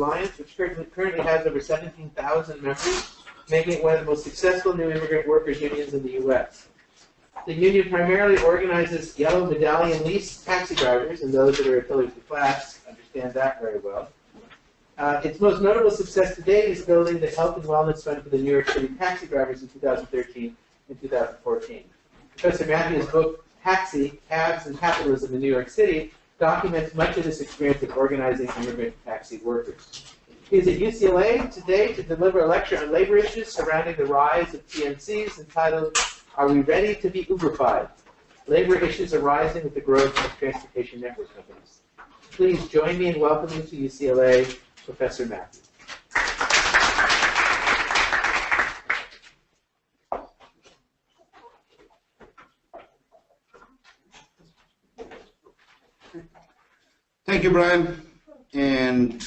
Alliance, which currently has over 17,000 members, making it one of the most successful new immigrant workers' unions in the U.S. The union primarily organizes yellow medallion lease taxi drivers, and those that are affiliated with the class understand that very well. Its most notable success to date is building the Health and Wellness Fund for the New York City taxi drivers in 2013 and 2014. Professor Mathew's book, Taxi, Cabs, and Capitalism in New York City, documents much of this experience of organizing immigrant taxi workers. He is at UCLA today to deliver a lecture on labor issues surrounding the rise of TNCs entitled, Are We Ready to Be Uberified? Labor Issues Arising with the Growth of Transportation Network Companies. Please join me in welcoming to UCLA, Professor Mathew. Thank you, Brian. And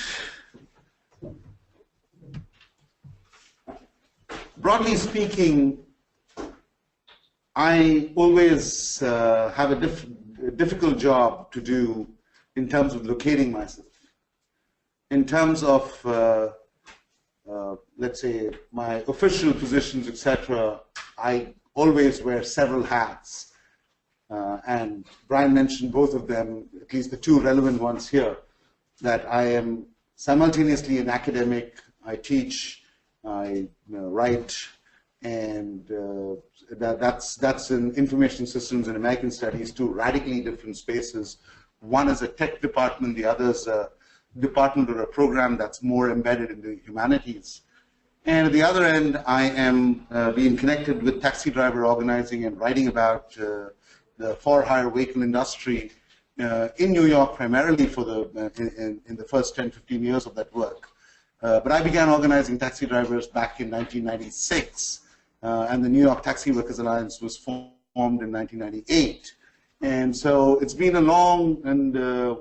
broadly speaking, I always have a difficult job to do in terms of locating myself. In terms of, let's say, my official positions, etc., I always wear several hats. And Brian mentioned both of them, at least the two relevant ones here, that I am simultaneously an academic, I teach, I write, and that's in information systems and American studies, two radically different spaces. One is a tech department, the other is a department or a program that's more embedded in the humanities. And at the other end, I am being connected with taxi driver organizing and writing about the for-hire vehicle industry in New York, primarily for in the first 10, 15 years of that work. But I began organizing taxi drivers back in 1996, and the New York Taxi Workers Alliance was formed in 1998. And so it's been a long and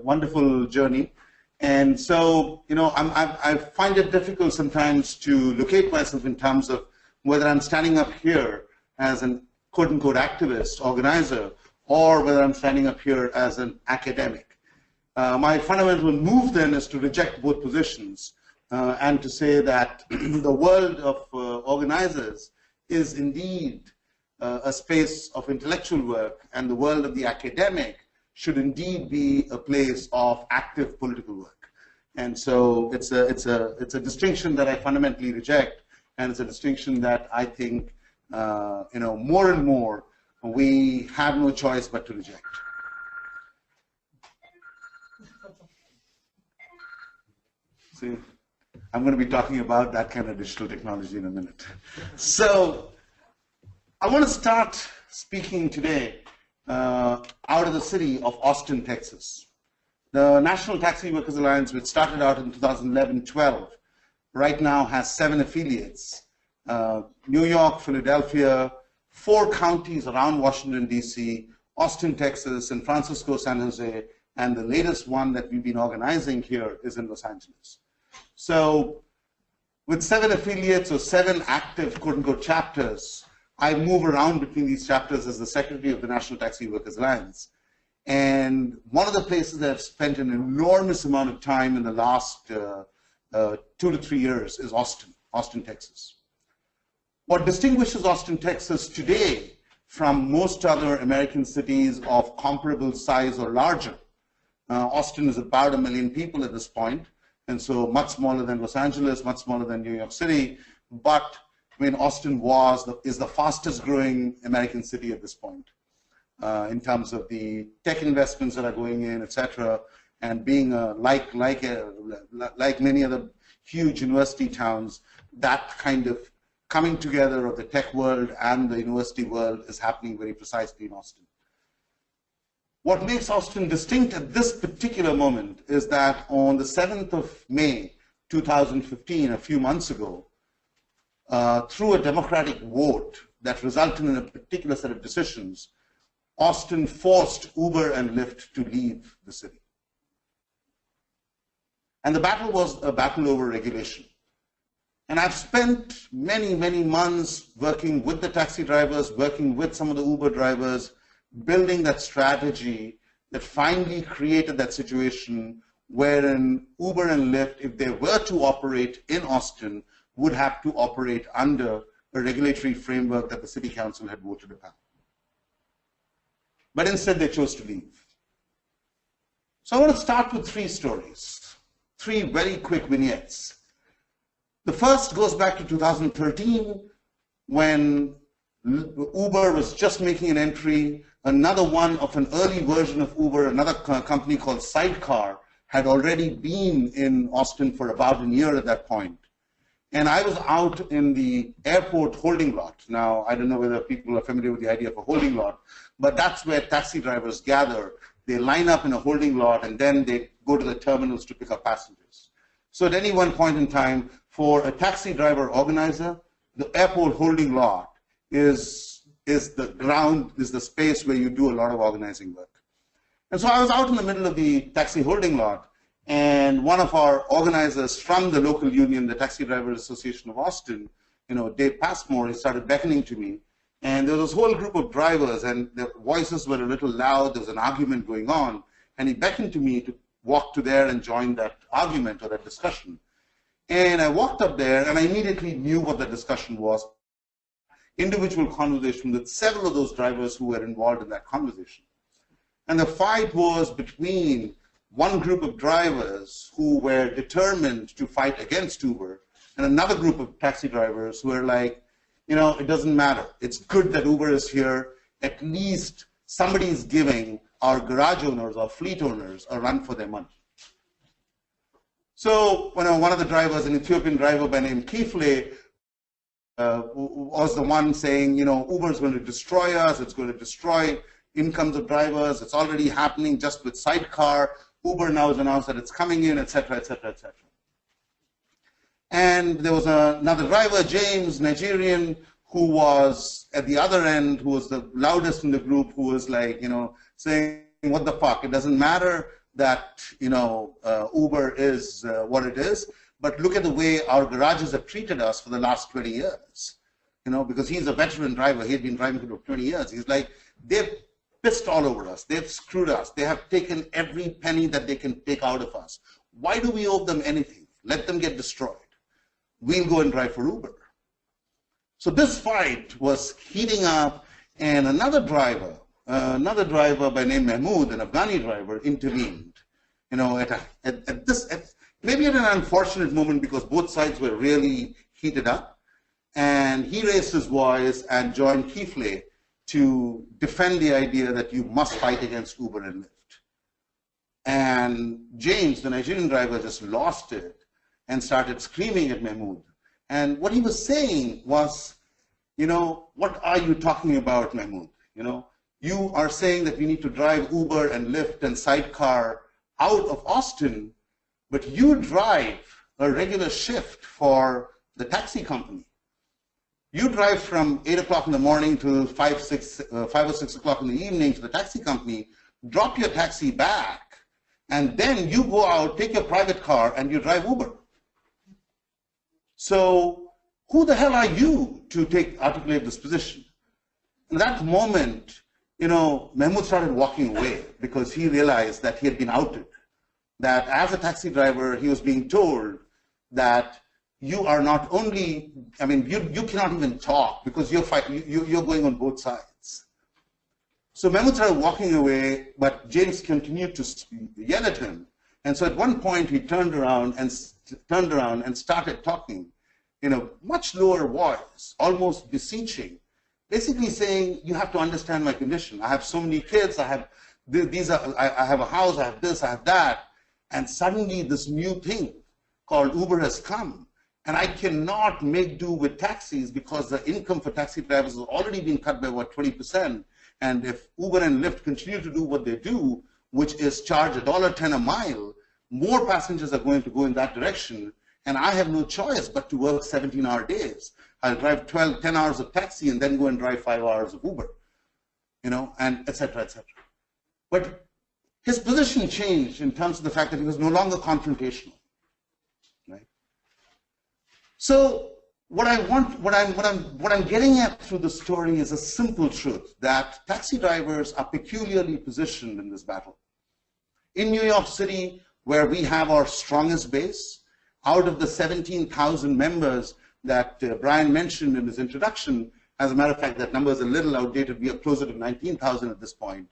wonderful journey. And so, you know, I find it difficult sometimes to locate myself in terms of whether I'm standing up here as an quote-unquote activist, organizer, or whether I'm standing up here as an academic. My fundamental move then is to reject both positions and to say that the world of organizers is indeed a space of intellectual work, and the world of the academic should indeed be a place of active political work. And so it's a distinction that I fundamentally reject, and it's a distinction that I think you know, more and more we have no choice but to reject. See, I'm going to be talking about that kind of digital technology in a minute. So I want to start speaking today out of the city of Austin, Texas. The National Taxi Workers Alliance, which started out in 2011-12, right now has 7 affiliates. New York, Philadelphia, 4 counties around Washington, D.C., Austin, Texas, San Francisco, San Jose, and the latest one that we've been organizing here is in Los Angeles. So with 7 affiliates or 7 active quote-unquote chapters, I move around between these chapters as the secretary of the National Taxi Workers Alliance. And one of the places that I've spent an enormous amount of time in the last 2 to 3 years is Austin, Texas. What distinguishes Austin, Texas today from most other American cities of comparable size or larger, Austin is about 1 million people at this point, and so much smaller than Los Angeles, much smaller than New York City, but I mean, Austin is the fastest growing American city at this point in terms of the tech investments that are going in, etc., and being like many other huge university towns, that kind of coming together of the tech world and the university world is happening very precisely in Austin. What makes Austin distinct at this particular moment is that on the 7th of May 2015, a few months ago, through a democratic vote that resulted in a particular set of decisions, Austin forced Uber and Lyft to leave the city. And the battle was a battle over regulation. And I've spent many, many months working with the taxi drivers, working with some of the Uber drivers, building that strategy that finally created that situation wherein Uber and Lyft, if they were to operate in Austin, would have to operate under a regulatory framework that the city council had voted upon. But instead they chose to leave. So I want to start with three stories, three very quick vignettes. The first goes back to 2013 when Uber was just making an entry. Another one of an early version of Uber, another company called Sidecar, had already been in Austin for about a year at that point. And I was out in the airport holding lot. Now, I don't know whether people are familiar with the idea of a holding lot, but that's where taxi drivers gather. They line up in a holding lot, and then they go to the terminals to pick up passengers. So at any one point in time, for a taxi driver organizer, the airport holding lot is the ground, is the space where you do a lot of organizing work. And so I was out in the middle of the taxi holding lot, and one of our organizers from the local union, the Taxi Drivers Association of Austin, Dave Passmore, he started beckoning to me. And there was this whole group of drivers, and their voices were a little loud. There was an argument going on. And he beckoned to me to walk to there and join that argument or that discussion. And I walked up there, and I immediately knew what the discussion was. Individual conversation with several of those drivers who were involved in that conversation. And the fight was between one group of drivers who were determined to fight against Uber, and another group of taxi drivers who were like, it doesn't matter. It's good that Uber is here. At least somebody is giving our garage owners, our fleet owners, a run for their money. So one of the drivers, an Ethiopian driver by name Kifle, was the one saying, Uber is going to destroy us. It's going to destroy incomes of drivers. It's already happening just with Sidecar. Uber now has announced that it's coming in, et cetera, et cetera, et cetera. And there was another driver, James, Nigerian, who was at the other end, who was the loudest in the group, who was like, saying, what the fuck? It doesn't matter that, Uber is what it is, but look at the way our garages have treated us for the last 20 years. Because he's a veteran driver. He'd been driving for 20 years. He's like, they've pissed all over us. They've screwed us. They have taken every penny that they can take out of us. Why do we owe them anything? Let them get destroyed. We'll go and drive for Uber. So this fight was heating up, and another driver by name Mahmoud, an Afghani driver, intervened. Maybe at an unfortunate moment because both sides were really heated up, and he raised his voice and joined Kifle to defend the idea that you must fight against Uber and Lyft. And James, the Nigerian driver, just lost it and started screaming at Mahmoud. And what he was saying was, what are you talking about, Mahmoud? You are saying that we need to drive Uber and Lyft and Sidecar out of Austin, but you drive a regular shift for the taxi company. You drive from 8 o'clock in the morning to 5 or 6 o'clock in the evening to the taxi company, drop your taxi back, and then you go out, take your private car, and you drive Uber. So who the hell are you to articulate this position? In that moment, Mahmoud started walking away because he realized that he had been outed. That as a taxi driver, he was being told that you are not only, you cannot even talk because you're going on both sides. So Mahmoud started walking away, but James continued to yell at him. And so at one point he turned around and started talking in a much lower voice, almost beseeching, basically saying, you have to understand my condition. I have so many kids, I have a house, I have this, I have that. And suddenly this new thing called Uber has come. And I cannot make do with taxis because the income for taxi drivers has already been cut by about 20%. And if Uber and Lyft continue to do what they do, which is charge $1.10 a mile, more passengers are going to go in that direction. And I have no choice but to work 17-hour days. I'll drive 10 hours of taxi and then go and drive 5 hours of Uber, and et cetera, et cetera. But his position changed in terms of the fact that he was no longer confrontational. Right? So what I'm getting at through the story is a simple truth that taxi drivers are peculiarly positioned in this battle. In New York City, where we have our strongest base. Out of the 17,000 members that Brian mentioned in his introduction, as a matter of fact, that number is a little outdated. We are closer to 19,000 at this point.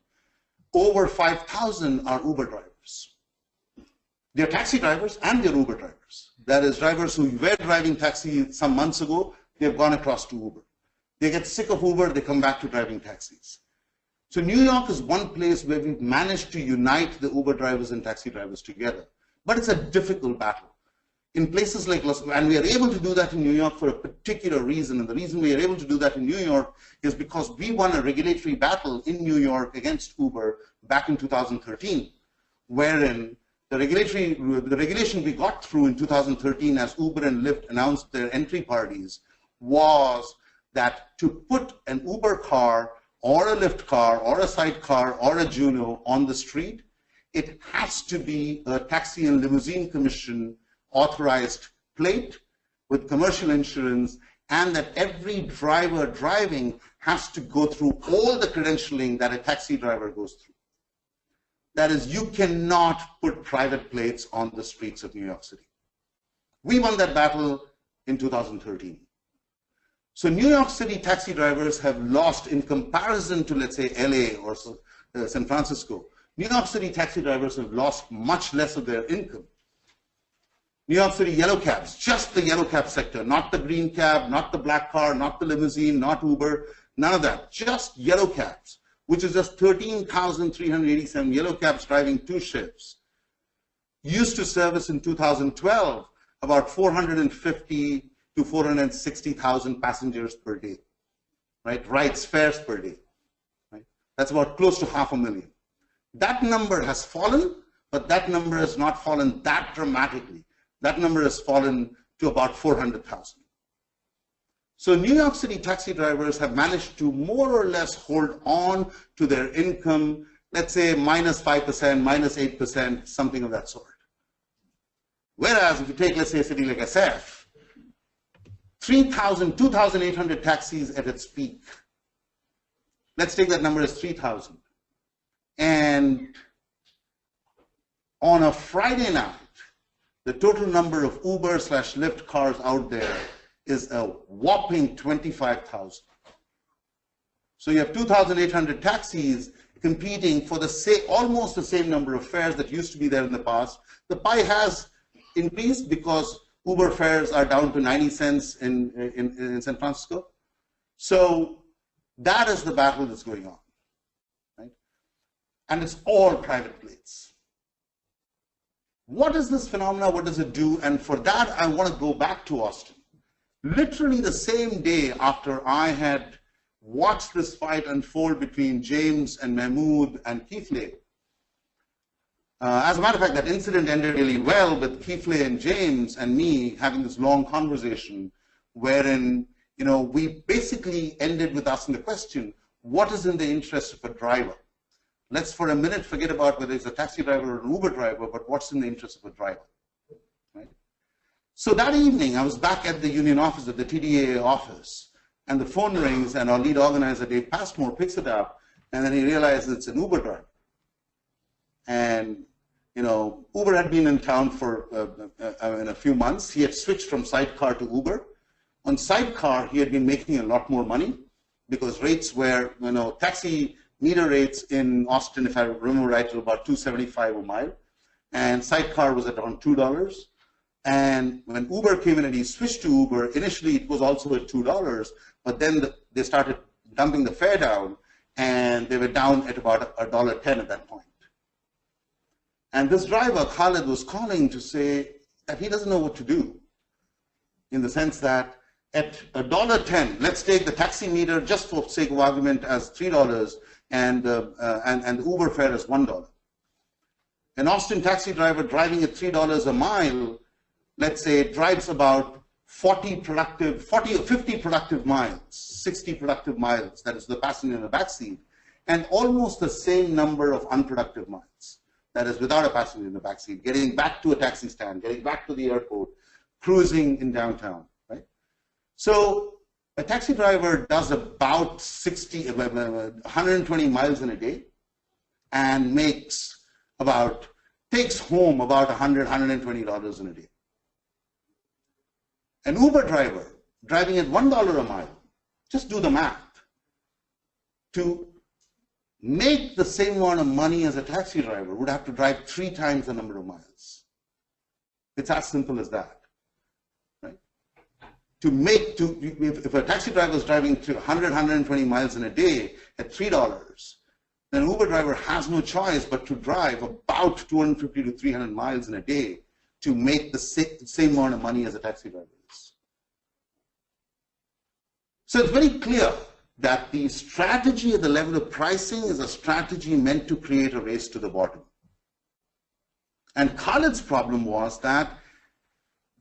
Over 5,000 are Uber drivers. They're taxi drivers and they're Uber drivers. That is, drivers who were driving taxi some months ago, they've gone across to Uber. They get sick of Uber, they come back to driving taxis. So New York is one place where we've managed to unite the Uber drivers and taxi drivers together. But it's a difficult battle. In places like Los Angeles, and we are able to do that in New York for a particular reason, and the reason we are able to do that in New York is because we won a regulatory battle in New York against Uber back in 2013, wherein the regulation we got through in 2013 as Uber and Lyft announced their entry parties was that to put an Uber car or a Lyft car or a Sidecar or a Juno on the street, it has to be a Taxi and Limousine Commission authorized plate with commercial insurance, and that every driver driving has to go through all the credentialing that a taxi driver goes through. That is, you cannot put private plates on the streets of New York City. We won that battle in 2013. So New York City taxi drivers have lost, in comparison to, let's say, LA or San Francisco, New York City taxi drivers have lost much less of their income. New York City yellow cabs, just the yellow cab sector, not the green cab, not the black car, not the limousine, not Uber, none of that, just yellow cabs, which is just 13,387 yellow cabs driving 2 shifts, used to service in 2012 about 450 to 460,000 passengers per day, right? Rides, fares per day, right? That's about close to 500,000. That number has fallen, but that number has not fallen that dramatically. That number has fallen to about 400,000. So New York City taxi drivers have managed to more or less hold on to their income, let's say minus 5%, minus 8%, something of that sort. Whereas if you take, let's say, a city like SF, 2,800 taxis at its peak. Let's take that number as 3,000. And on a Friday night, the total number of Uber/Lyft cars out there is a whopping 25,000. So you have 2,800 taxis competing for almost the same number of fares that used to be there in the past. The pie has increased because Uber fares are down to 90 cents in San Francisco. So that is the battle that's going on, right? And it's all private plates. What is this phenomenon? What does it do? And for that, I want to go back to Austin. Literally the same day after I had watched this fight unfold between James and Mahmood and Keithley. As a matter of fact, that incident ended really well with Keithley and James and me having this long conversation wherein, we basically ended with asking the question, what is in the interest of a driver? Let's for a minute forget about whether it's a taxi driver or an Uber driver, but what's in the interest of a driver, right? So that evening, I was back at the union office, at the TDA office, and the phone rings, and our lead organizer, Dave Passmore, picks it up, and then he realizes it's an Uber driver. And, Uber had been in town for in a few months. He had switched from Sidecar to Uber. On Sidecar, he had been making a lot more money because rates were, taxi meter rates in Austin, if I remember right, were about $2.75 a mile, and Sidecar was at around $2. And when Uber came in and he switched to Uber, initially it was also at $2, but then they started dumping the fare down, and they were down at about $1.10 at that point. And this driver, Khalid, was calling to say that he doesn't know what to do, in the sense that at $1.10, let's take the taxi meter, just for sake of argument, as $3, and the Uber fare is $1. An Austin taxi driver driving at $3 a mile, let's say, drives about 50 productive miles, 60 productive miles, that is the passenger in the back seat, and almost the same number of unproductive miles, that is without a passenger in the back seat, getting back to a taxi stand, getting back to the airport, cruising in downtown, right? So a taxi driver does about 120 miles in a day and makes about takes home about $100, $120 in a day. An Uber driver driving at $1 a mile, just do the math, to make the same amount of money as a taxi driver would have to drive 3 times the number of miles. It's as simple as that. Right? If a taxi driver is driving 100, 120 miles in a day at $3, then an Uber driver has no choice but to drive about 250 to 300 miles in a day to make the same amount of money as a taxi driver is. So it's very clear that the strategy at the level of pricing is a strategy meant to create a race to the bottom. And Khaled's problem was that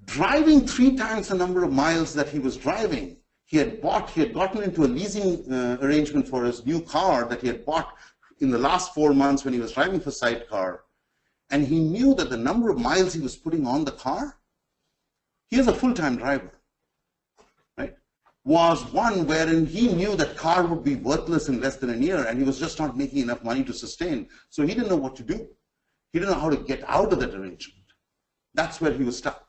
driving 3 times the number of miles that he was driving, he had gotten into a leasing arrangement for his new car that he had bought in the last 4 months when he was driving for Sidecar, and he knew that the number of miles he was putting on the car, he is a full-time driver, right, was one wherein he knew that car would be worthless in less than a year, and he was just not making enough money to sustain. So he didn't know what to do. He didn't know how to get out of that arrangement. That's where he was stuck.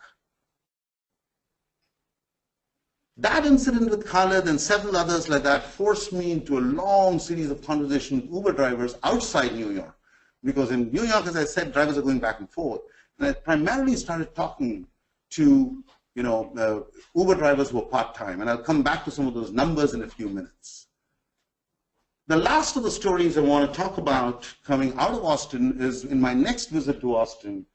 That incident with Khaled and several others like that forced me into a long series of conversations with Uber drivers outside New York. Because in New York, as I said, drivers are going back and forth. And I primarily started talking to Uber drivers who are part-time. And I'll come back to some of those numbers in a few minutes. The last of the stories I want to talk about coming out of Austin is in my next visit to Austin.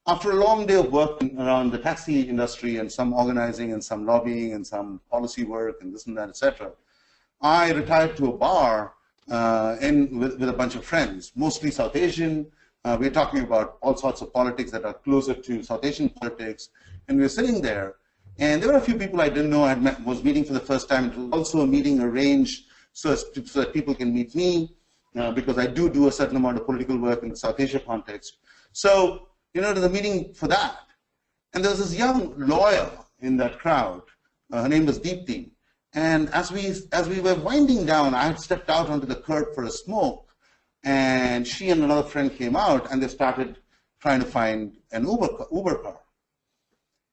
After a long day of work around the taxi industry and some organizing and some lobbying and some policy work and this and that, etc., I retired to a bar with a bunch of friends, mostly South Asian. We're talking about all sorts of politics that are closer to South Asian politics. And we were sitting there, and there were a few people I didn't know I was meeting for the first time. It was also a meeting arranged so that people can meet me, because I do a certain amount of political work in the South Asia context. So, to the meeting for that. And there was this young lawyer in that crowd. Her name was Deepti. And as we were winding down, I had stepped out onto the curb for a smoke, and she and another friend came out, and they started trying to find an Uber car.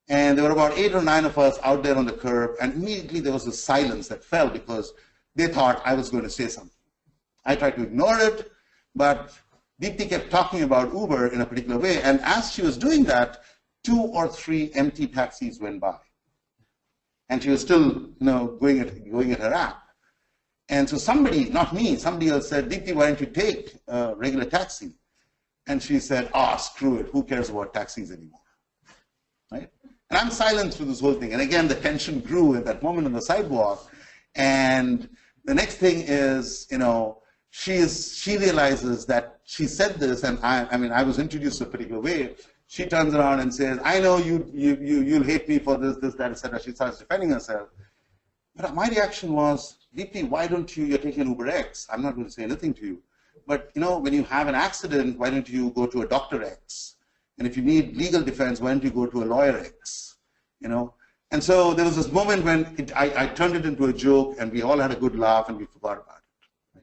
And there were about 8 or 9 of us out there on the curb, and immediately there was a silence that fell because they thought I was going to say something. I tried to ignore it, but Deepti kept talking about Uber in a particular way, and as she was doing that, 2 or 3 empty taxis went by. And she was still, going at her app. And so somebody, not me, somebody else said, Deepti, why don't you take a regular taxi? And she said, screw it, who cares about taxis anymore? Right? And I'm silent through this whole thing. And again, the tension grew at that moment on the sidewalk. And the next thing is, she realizes that she said this, and I was introduced a particular way. She turns around and says, I know you'll hate me for this, that, etc. She starts defending herself. But my reaction was, Deepti, why don't you're taking Uber X? I'm not going to say anything to you. But, when you have an accident, why don't you go to a Dr. X? And if you need legal defense, why don't you go to a lawyer X? And so there was this moment when I turned it into a joke, and we all had a good laugh, and we forgot about it.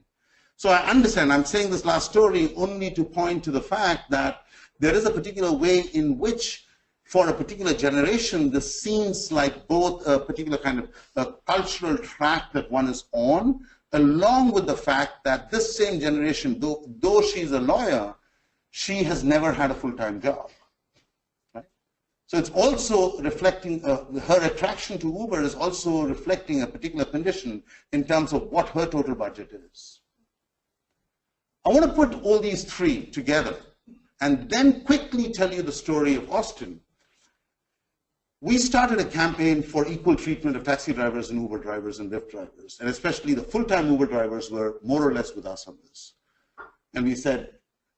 So I understand, I'm saying this last story only to point to the fact that there is a particular way in which, for a particular generation, this seems like both a particular kind of a cultural track that one is on, along with the fact that this same generation, though she's a lawyer, she has never had a full-time job. Right? So it's also reflecting, her attraction to Uber is also reflecting a particular condition in terms of what her total budget is. I want to put all these 3 together and then quickly tell you the story of Austin. We started a campaign for equal treatment of taxi drivers and Uber drivers and Lyft drivers, and especially the full-time Uber drivers were more or less with us on this. And we said,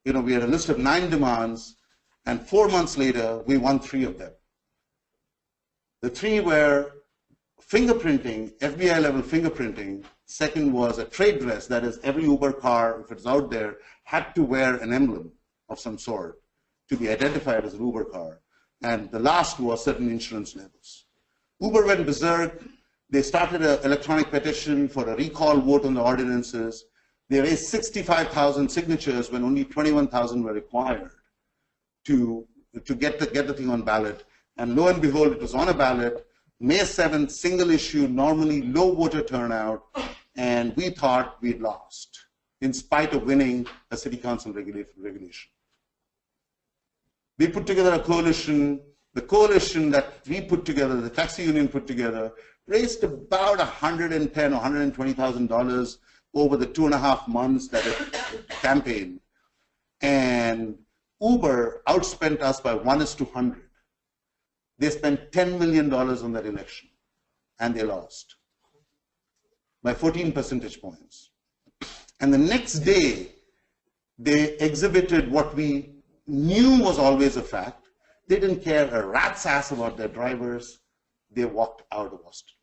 we had a list of 9 demands, and 4 months later, we won 3 of them. The 3 were fingerprinting, FBI level fingerprinting. Second was a trade dress, that is, every Uber car, if it's out there, had to wear an emblem of some sort to be identified as an Uber car. And the last was certain insurance levels. Uber went berserk. They started an electronic petition for a recall vote on the ordinances. They raised 65,000 signatures when only 21,000 were required. to get the thing on ballot. And lo and behold, it was on a ballot. May 7th, single issue, normally low voter turnout, and we thought we'd lost, in spite of winning a city council regulation. We put together a coalition. The coalition that we put together, the taxi union put together, raised about $110,000 or $120,000 over the 2.5 months that it campaigned. And Uber outspent us by 1:100. They spent $10 million on that election, and they lost by 14 percentage points. And the next day, they exhibited what we knew was always a fact. They didn't care a rat's ass about their drivers. They walked out of Austin.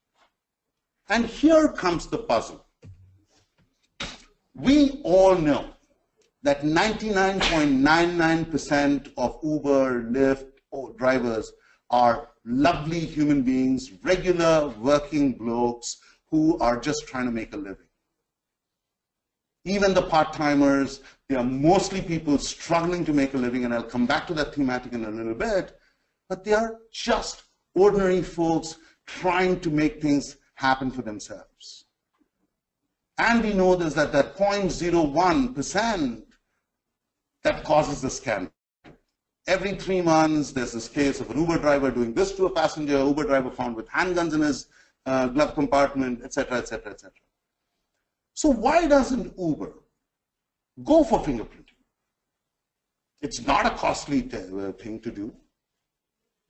And here comes the puzzle. We all know that 99.99% of Uber, Lyft, drivers are lovely human beings, regular working blokes who are just trying to make a living. Even the part-timers, they are mostly people struggling to make a living, and I'll come back to that thematic in a little bit, but they are just ordinary folks trying to make things happen for themselves. And we know there's that 0.01% that causes the scandal. Every 3 months, there's this case of an Uber driver doing this to a passenger, Uber driver found with handguns in his glove compartment, etc., etc., etc. So why doesn't Uber go for fingerprinting? It's not a costly thing to do,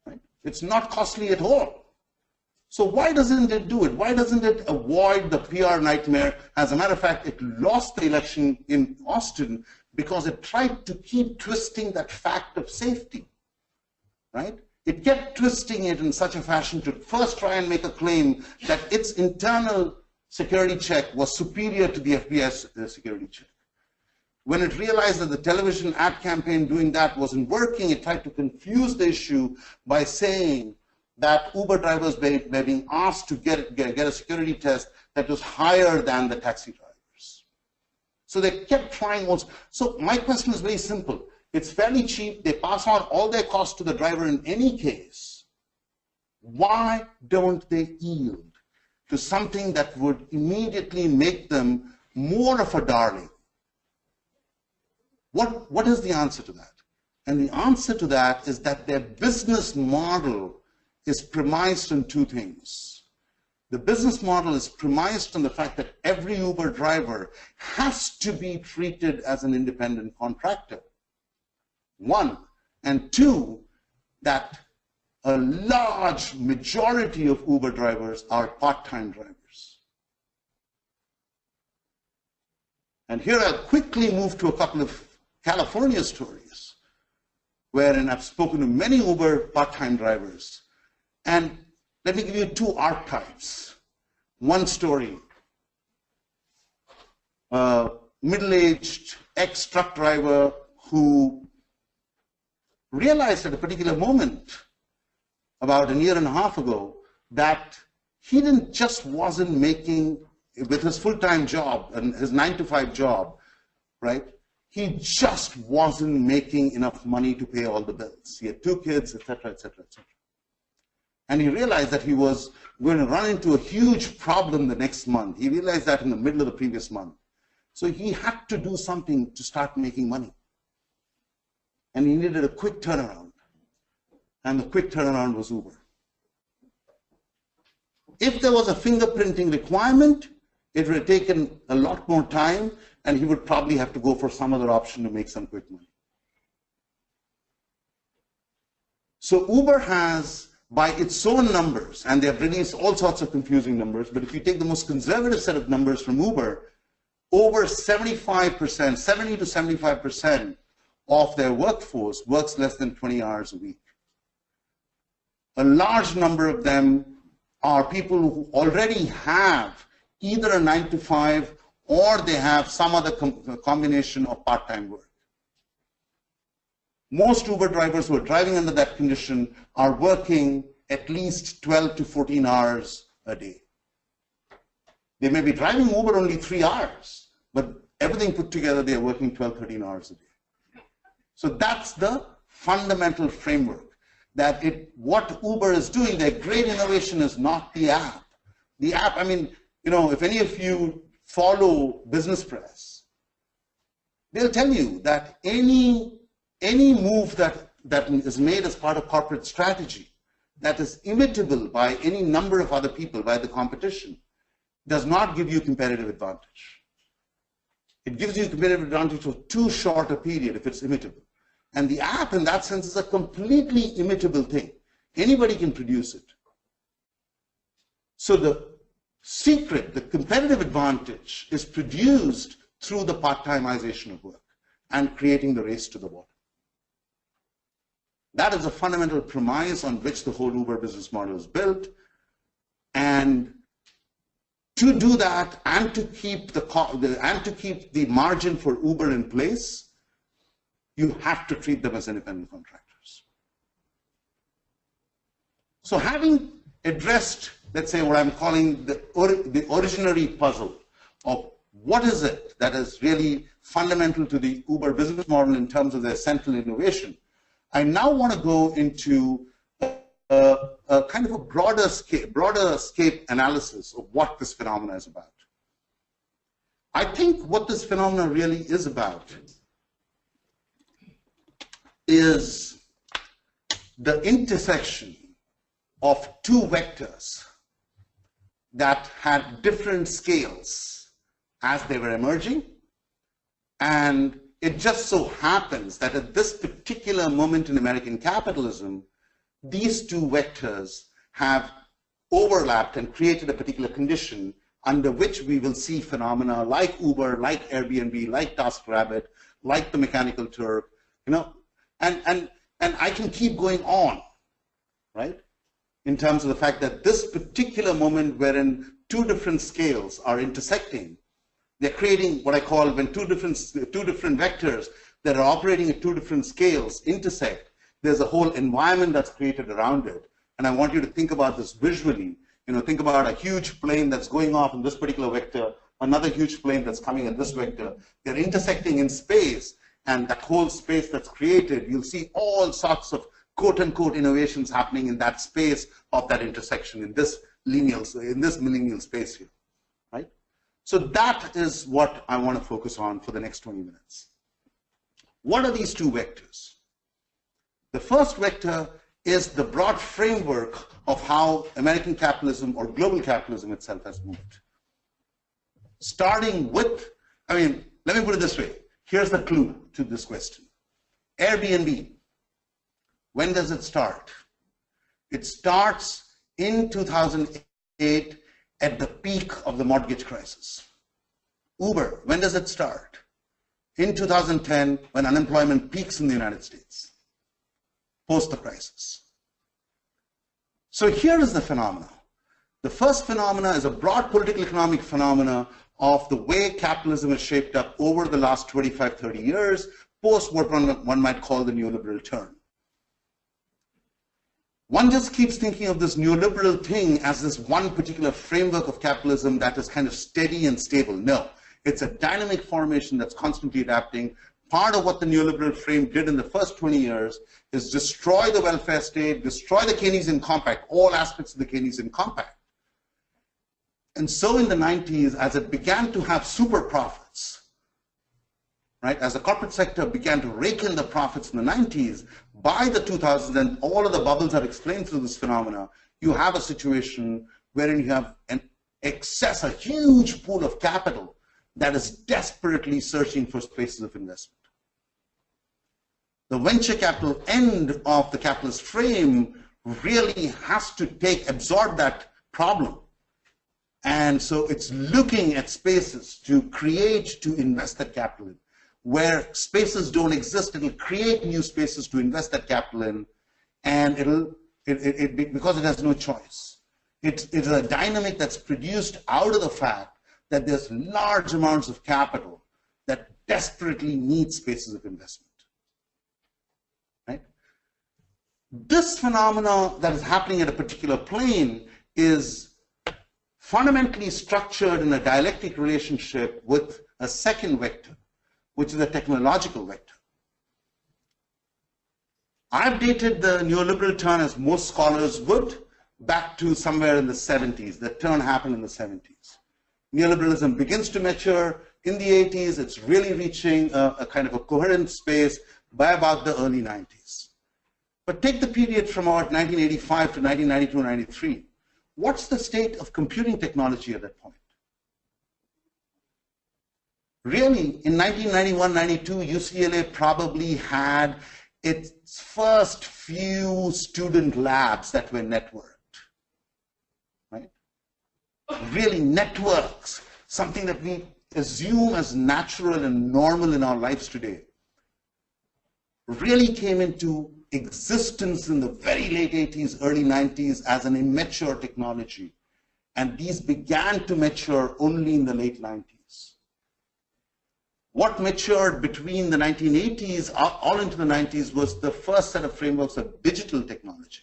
right? It's not costly at all. So why doesn't it do it? Why doesn't it avoid the PR nightmare? As a matter of fact, it lost the election in Austin because it tried to keep twisting that fact of safety, right? It kept twisting it in such a fashion to first try and make a claim that its internal security check was superior to the FBI's security check. When it realized that the television ad campaign doing that wasn't working, it tried to confuse the issue by saying that Uber drivers were being asked to get a security test that was higher than the taxi drivers. So they kept trying also. So my question is very simple. It's fairly cheap. They pass on all their costs to the driver in any case. Why don't they yield to something that would immediately make them more of a darling? What is the answer to that? And the answer to that is that their business model is premised on two things. The business model is premised on the fact that every Uber driver has to be treated as an independent contractor. One. And two, that a large majority of Uber drivers are part-time drivers. And here I'll quickly move to a couple of California stories, wherein I've spoken to many Uber part-time drivers. And let me give you two archetypes. One story, a middle-aged ex-truck driver who realized at a particular moment, about 1.5 years ago, that he wasn't making, with his full-time job and his 9-to-5 job, right? He just wasn't making enough money to pay all the bills. He had 2 kids, etc., etc., etc. And he realized that he was going to run into a huge problem the next month. He realized that in the middle of the previous month. So he had to do something to start making money. And he needed a quick turnaround. And the quick turnaround was Uber. If there was a fingerprinting requirement, it would have taken a lot more time, and he would probably have to go for some other option to make some quick money. So Uber has, by its own numbers, and they have released all sorts of confusing numbers, but if you take the most conservative set of numbers from Uber, over 75%, 70 to 75% of their workforce works less than 20 hours a week. A large number of them are people who already have either a 9-to-5 or they have some other combination of part-time work. Most Uber drivers who are driving under that condition are working at least 12 to 14 hours a day. They may be driving Uber only 3 hours, but everything put together, they are working 12, 13 hours a day. So that's the fundamental framework that what Uber is doing, their great innovation is not the app. The app, I mean, if any of you follow business press, they'll tell you that any move that is made as part of corporate strategy that is imitable by any number of other people, by the competition, does not give you competitive advantage. It gives you competitive advantage for too short a period if it's imitable. And the app, in that sense, is a completely imitable thing. Anybody can produce it. So the secret, the competitive advantage, is produced through the part-timization of work and creating the race to the bottom. That is a fundamental premise on which the whole Uber business model is built. And to do that and to keep the margin for Uber in place, you have to treat them as independent contractors. So having addressed, let's say, what I'm calling the originary puzzle of what is it that is really fundamental to the Uber business model in terms of their central innovation, I now want to go into a kind of a broader scape analysis of what this phenomena is about. I think what this phenomena really is about is the intersection of two vectors that had different scales as they were emerging, and it just so happens that at this particular moment in American capitalism, these two vectors have overlapped and created a particular condition under which we will see phenomena like Uber, like Airbnb, like TaskRabbit, like the Mechanical Turk, and I can keep going on, right? In terms of the fact that this particular moment wherein two different scales are intersecting, they're creating what I call when two different vectors that are operating at two different scales intersect, there's a whole environment that's created around it. And I want you to think about this visually. Think about a huge plane that's going off in this particular vector, another huge plane that's coming at this vector. They're intersecting in space, and that whole space that's created, you'll see all sorts of quote-unquote innovations happening in that space of that intersection, in this millennial space here, right? So that is what I want to focus on for the next 20 minutes. What are these two vectors? The first vector is the broad framework of how American capitalism or global capitalism itself has moved. Starting with, let me put it this way. Here's the clue to this question. Airbnb, when does it start? It starts in 2008 at the peak of the mortgage crisis. Uber, when does it start? In 2010, when unemployment peaks in the United States, post the crisis. So here is the phenomena. The first phenomena is a broad political economic phenomena of the way capitalism is shaped up over the last 25, 30 years, post what one might call the neoliberal turn. One just keeps thinking of this neoliberal thing as this one particular framework of capitalism that is kind of steady and stable. No, it's a dynamic formation that's constantly adapting. Part of what the neoliberal frame did in the first 20 years is destroy the welfare state, destroy the Keynesian compact, all aspects of the Keynesian compact. And so in the 90s, as it began to have super profits, right, as the corporate sector began to rake in the profits in the 90s, by the 2000s, and all of the bubbles are explained through this phenomena, you have a situation wherein you have an excess, a huge pool of capital that is desperately searching for spaces of investment. The venture capital end of the capitalist frame really has to absorb that problem. And so it's looking at spaces to create, to invest that capital in. Where spaces don't exist, it'll create new spaces to invest that capital in, and because it has no choice. It's a dynamic that's produced out of the fact that there's large amounts of capital that desperately need spaces of investment. Right? This phenomena that is happening at a particular plane is fundamentally structured in a dialectic relationship with a second vector, which is a technological vector. I've dated the neoliberal turn, as most scholars would, back to somewhere in the 70s. The turn happened in the 70s. Neoliberalism begins to mature. In the 80s, it's really reaching a kind of a coherent space by about the early 90s. But take the period from about 1985 to 1992-93. What's the state of computing technology at that point? Really, in 1991-92, UCLA probably had its first few student labs that were networked, right? Really, networks, something that we assume as natural and normal in our lives today, really came into existence in the very late 80s, early 90s as an immature technology. And these began to mature only in the late 90s. What matured between the 1980s all into the 90s was the first set of frameworks of digital technology.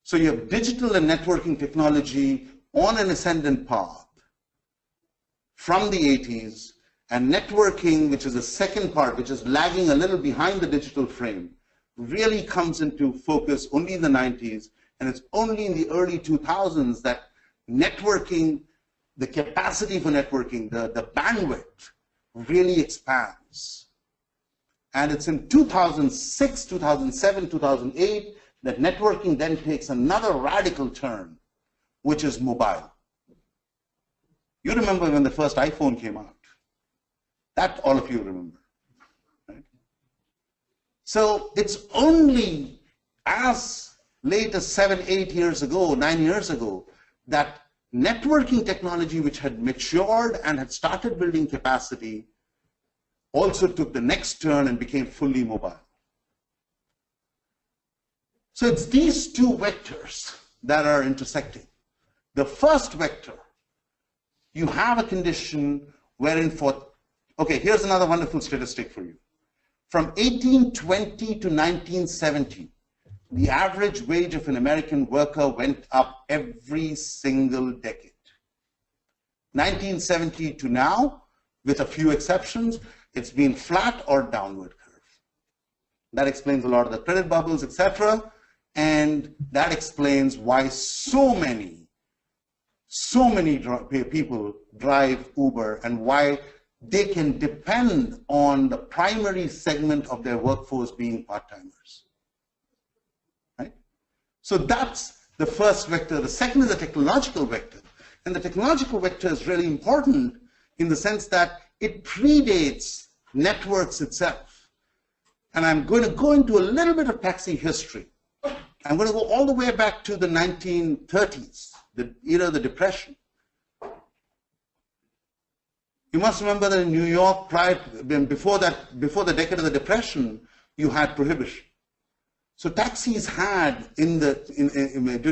So you have digital and networking technology on an ascendant path from the 80s, and networking, which is the second part, which is lagging a little behind the digital frame, really comes into focus only in the 90s, and it's only in the early 2000s that networking, the capacity for networking, the bandwidth, really expands. And it's in 2006, 2007, 2008 that networking then takes another radical turn, which is mobile. You remember when the first iPhone came out. That all of you remember. Right? So it's only as late as 7, 8 years ago, 9 years ago, that networking technology, which had matured and had started building capacity, also took the next turn and became fully mobile. So it's these two vectors that are intersecting. The first vector, you have a condition wherein okay, here's another wonderful statistic for you. From 1820 to 1970, the average wage of an American worker went up every single decade. 1970 to now, with a few exceptions, it's been flat or downward curve. That explains a lot of the credit bubbles, etc. And that explains why so many people drive Uber and why they can depend on the primary segment of their workforce being part-timers. Right? So that's the first vector. The second is the technological vector. And the technological vector is really important in the sense that it predates networks itself. And I'm going to go into a little bit of taxi history. I'm going to go all the way back to the 1930s, the era of the Depression. You must remember that in New York, before the decade of the Depression, you had prohibition. So taxis had, during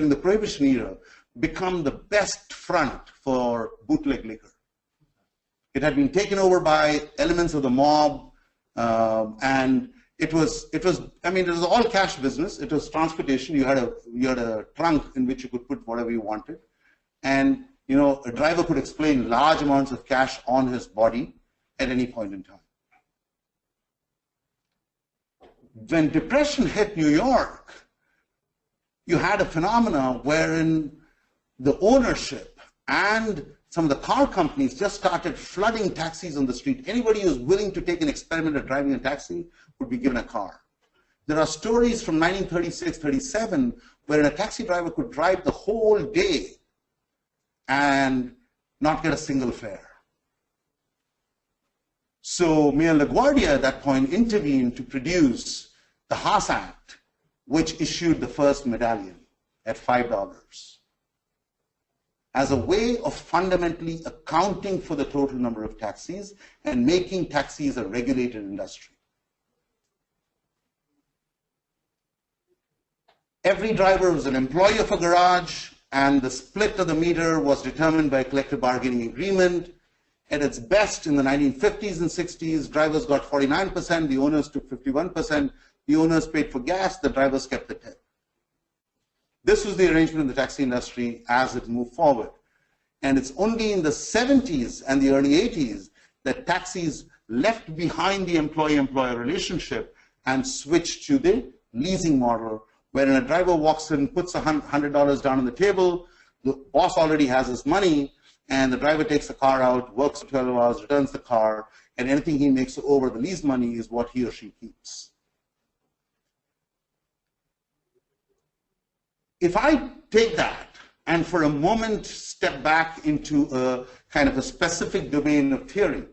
the Prohibition era, become the best front for bootleg liquor. It had been taken over by elements of the mob, and it was all cash business. It was transportation. You had a trunk in which you could put whatever you wanted, and a driver could explain large amounts of cash on his body at any point in time. When Depression hit New York, you had a phenomenon wherein the ownership and some of the car companies just started flooding taxis on the street. Anybody who was willing to take an experiment at driving a taxi would be given a car. There are stories from 1936-37 wherein a taxi driver could drive the whole day and not get a single fare. So Mayor LaGuardia at that point intervened to produce the Haas Act, which issued the first medallion at $5 as a way of fundamentally accounting for the total number of taxis and making taxis a regulated industry. Every driver was an employee of a garage, and the split of the meter was determined by a collective bargaining agreement. At its best in the 1950s and 60s, drivers got 49%, the owners took 51%, the owners paid for gas, the drivers kept the tip. This was the arrangement in the taxi industry as it moved forward. And it's only in the 70s and the early 80s that taxis left behind the employee-employer relationship and switch to the leasing model, wherein a driver walks in, puts $100 down on the table, the boss already has his money, and the driver takes the car out, works for 12 hours, returns the car, and anything he makes over the lease money is what he or she keeps. If I take that and for a moment step back into a kind of a specific domain of theory,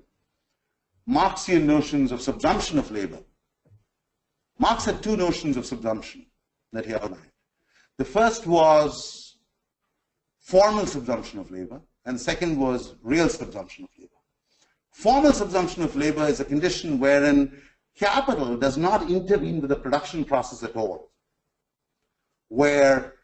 Marxian notions of subsumption of labor. Marx had two notions of subsumption that he outlined. The first was formal subsumption of labor, and the second was real subsumption of labor. Formal subsumption of labor is a condition wherein capital does not intervene with the production process at all, where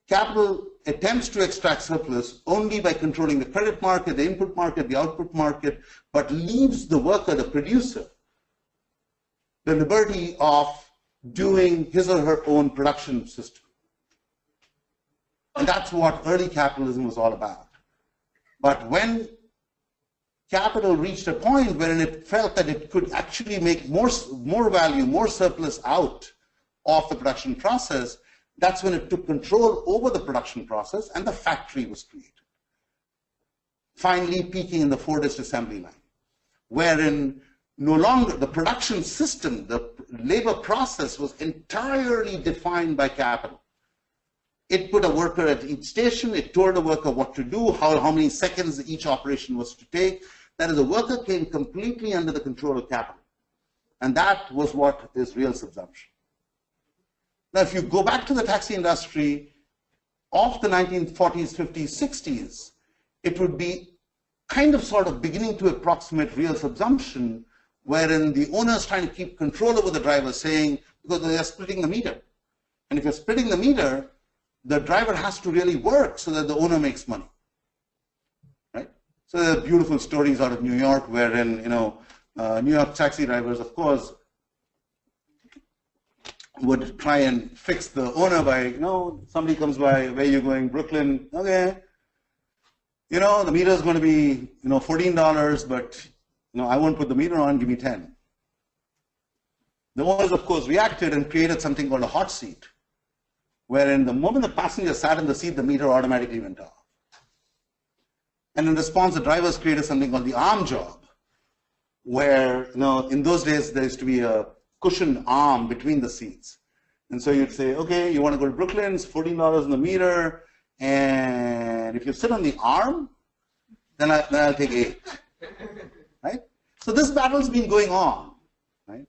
capital attempts to extract surplus only by controlling the credit market, the input market, the output market, but leaves the worker, the producer, the liberty of doing his or her own production system. And that's what early capitalism was all about. But when capital reached a point wherein it felt that it could actually make more value, more surplus out of the production process, that's when it took control over the production process and the factory was created. Finally peaking in the Fordist assembly line, wherein no longer the production system, the labor process was entirely defined by capital. It put a worker at each station, it told the worker what to do, how many seconds each operation was to take. That is, the worker came completely under the control of capital. And that was what is real subsumption. Now, if you go back to the taxi industry of the 1940s, 50s, 60s, it would be kind of sort of beginning to approximate real subsumption, wherein the owner's trying to keep control over the driver, saying, because they are splitting the meter. And if you're splitting the meter, the driver has to really work so that the owner makes money. Right? So there are beautiful stories out of New York, wherein, New York taxi drivers, of course, would try and fix the owner by, somebody comes by, where are you going? Brooklyn, okay. The meter is going to be, $14, but, I won't put the meter on, give me 10. The owners, of course, reacted and created something called a hot seat, wherein the moment the passenger sat in the seat, the meter automatically went off. And in response, the drivers created something called the arm job, where, in those days, there used to be a cushioned arm between the seats. And so you'd say, okay, you want to go to Brooklyn, it's $14 in the meter, and if you sit on the arm, then I'll take 8. Right? So this battle's been going on. Right?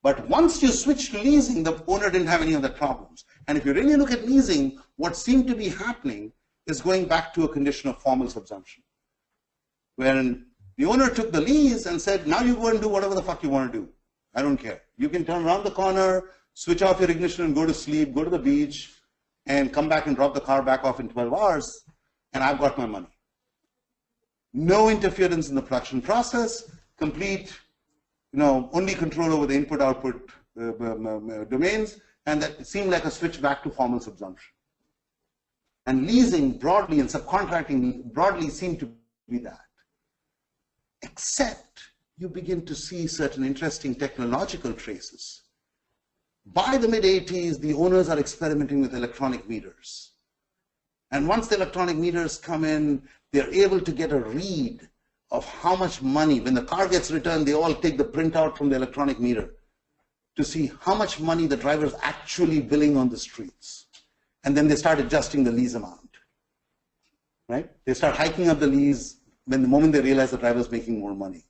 But once you switch to leasing, the owner didn't have any of the problems. And if you really look at leasing, what seemed to be happening is going back to a condition of formal subsumption, wherein the owner took the lease and said, now you go and do whatever the fuck you want to do. I don't care. You can turn around the corner, switch off your ignition and go to sleep, go to the beach, and come back and drop the car back off in 12 hours, and I've got my money. No interference in the production process, complete, only control over the input-output domains, and that seemed like a switch back to formal subsumption. And leasing broadly and subcontracting broadly seemed to be that. Except you begin to see certain interesting technological traces. By the mid-80s, the owners are experimenting with electronic meters. And once the electronic meters come in, they're able to get a read of how much money, when the car gets returned, they all take the printout from the electronic meter to see how much money the driver is actually billing on the streets. And then they start adjusting the lease amount. Right? They start hiking up the lease when the moment they realize the driver is making more money.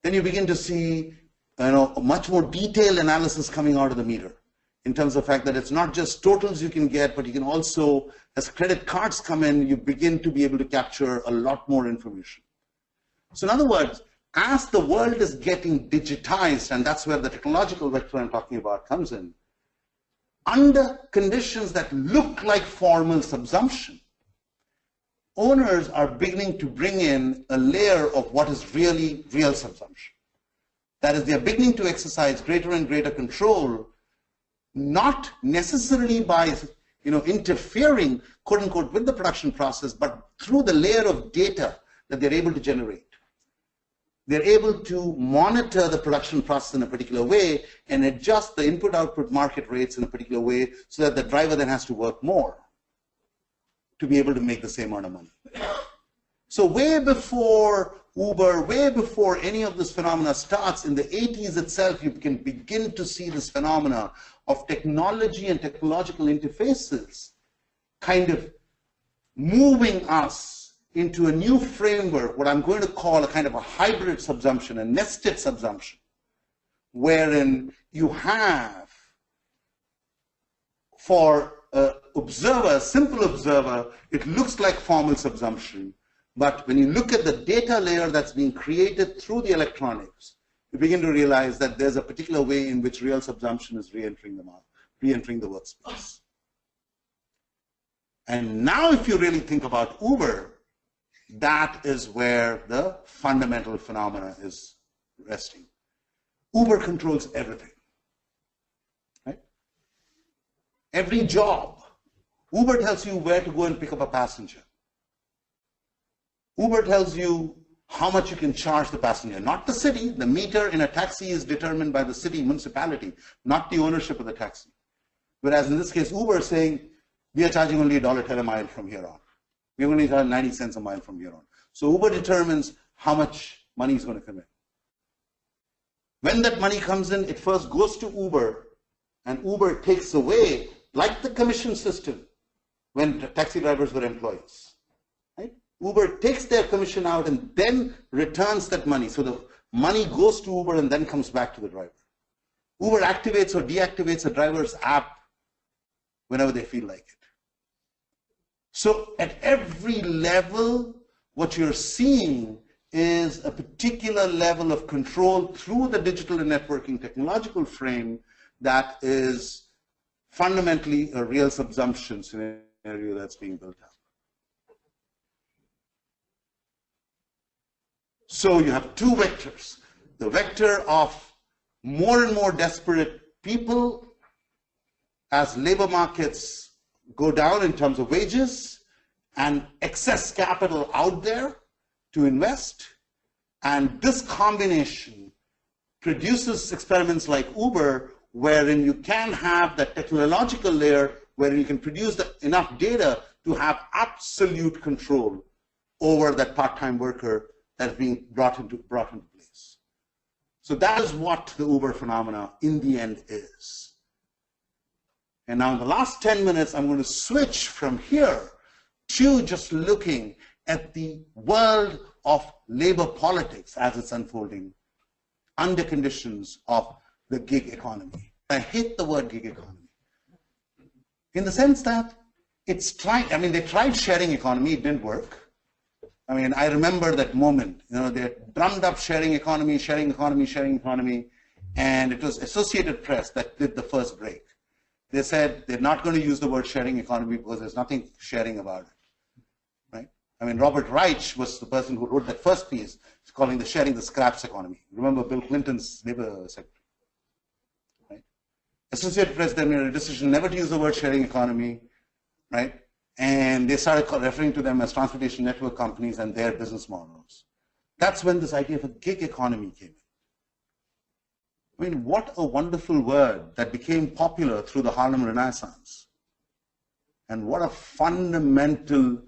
Then you begin to see a much more detailed analysis coming out of the meter in terms of the fact that it's not just totals you can get, but you can also, as credit cards come in, you begin to be able to capture a lot more information. So in other words, as the world is getting digitized, and that's where the technological vector I'm talking about comes in, under conditions that look like formal subsumption, owners are beginning to bring in a layer of what is really real subsumption. That is, they are beginning to exercise greater and greater control, not necessarily by interfering, quote unquote, with the production process, but through the layer of data that they're able to generate. they're able to monitor the production process in a particular way and adjust the input-output market rates in a particular way so that the driver then has to work more to be able to make the same amount of money. So way before Uber, way before any of this phenomena starts, in the 80s itself, you can begin to see this phenomena of technology and technological interfaces kind of moving us into a new framework, what I'm going to call a kind of a hybrid subsumption, a nested subsumption, wherein you have, for an observer, a simple observer, it looks like formal subsumption. But when you look at the data layer that's being created through the electronics, you begin to realize that there's a particular way in which real subsumption is re-entering the market, re-entering the workspace. And now if you really think about Uber, that is where the fundamental phenomena is resting. Uber controls everything, right? Every job. Uber tells you where to go and pick up a passenger. Uber tells you how much you can charge the passenger, not the city. The meter in a taxi is determined by the city municipality, not the ownership of the taxi. Whereas in this case, Uber is saying, we are charging only $1 a mile from here on. We're going to charge 90 cents a mile from here on. So Uber determines how much money is going to come in. When that money comes in, it first goes to Uber, and Uber takes away, like the commission system, when taxi drivers were employees. Uber takes their commission out and then returns that money. So the money goes to Uber and then comes back to the driver. Uber activates or deactivates a driver's app whenever they feel like it. So at every level, what you're seeing is a particular level of control through the digital and networking technological frame that is fundamentally a real subsumption scenario that's being built up. So you have two vectors. The vector of more and more desperate people as labor markets go down in terms of wages and excess capital out there to invest. And this combination produces experiments like Uber, wherein you can have that technological layer wherein you can produce enough data to have absolute control over that part-time worker that's being brought into place. So that is what the Uber phenomena in the end is. And now in the last 10 minutes, I'm going to switch from here to just looking at the world of labor politics as it's unfolding under conditions of the gig economy. I hate the word gig economy in the sense that it's trying, I mean, they tried sharing economy, it didn't work. I mean, I remember that moment, you know, they drummed up sharing economy, and it was Associated Press that did the first break. They said they're not going to use the word sharing economy because there's nothing sharing about it, right? I mean, Robert Reich was the person who wrote that first piece, calling the sharing the scraps economy. Remember Bill Clinton's labor secretary, right? Associated Press then made a decision never to use the word sharing economy, right? And they started referring to them as transportation network companies and their business models. That's when this idea of a gig economy came in. I mean, what a wonderful word that became popular through the Harlem Renaissance. And what a fundamental,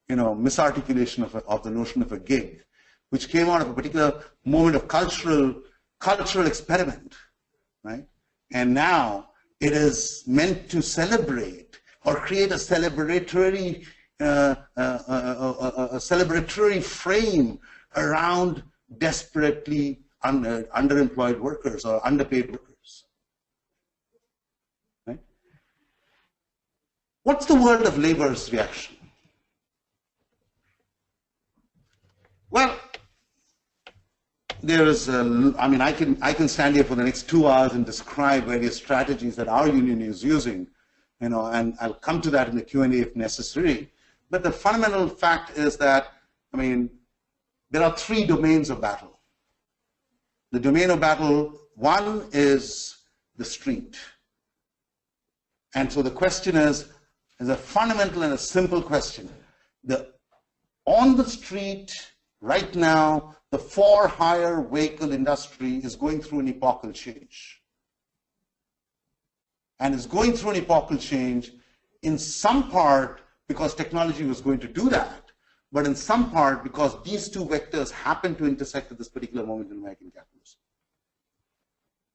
you know, misarticulation of the notion of a gig, which came out of a particular moment of cultural experiment, right? And now it is meant to celebrate or create a celebratory frame around desperately underemployed workers or underpaid workers. Right? What's the world of labor's reaction? Well, there is, I mean, I can stand here for the next 2 hours and describe various strategies that our union is using. You know, and I'll come to that in the Q&A if necessary. But the fundamental fact is that, I mean, there are three domains of battle. The domain of battle, one is the street. And so the question is a fundamental and a simple question. On the street, right now, the for-hire vehicle industry is going through an epochal change. And it's going through an epochal change in some part because technology was going to do that, but in some part because these two vectors happen to intersect at this particular moment in American capitalism.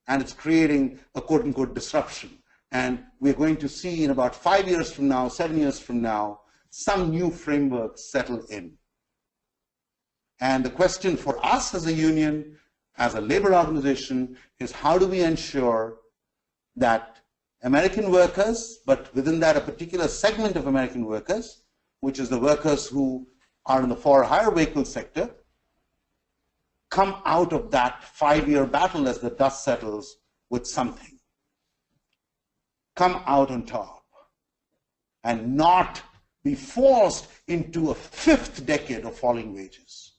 And it's creating a quote-unquote disruption. And we're going to see in about 5 years from now, 7 years from now, some new framework settle in. And the question for us as a union, as a labor organization, is how do we ensure that American workers, but within that a particular segment of American workers, which is the workers who are in the for-hire vehicle sector, come out of that 5-year battle as the dust settles with something. Come out on top and not be forced into a 5th decade of falling wages.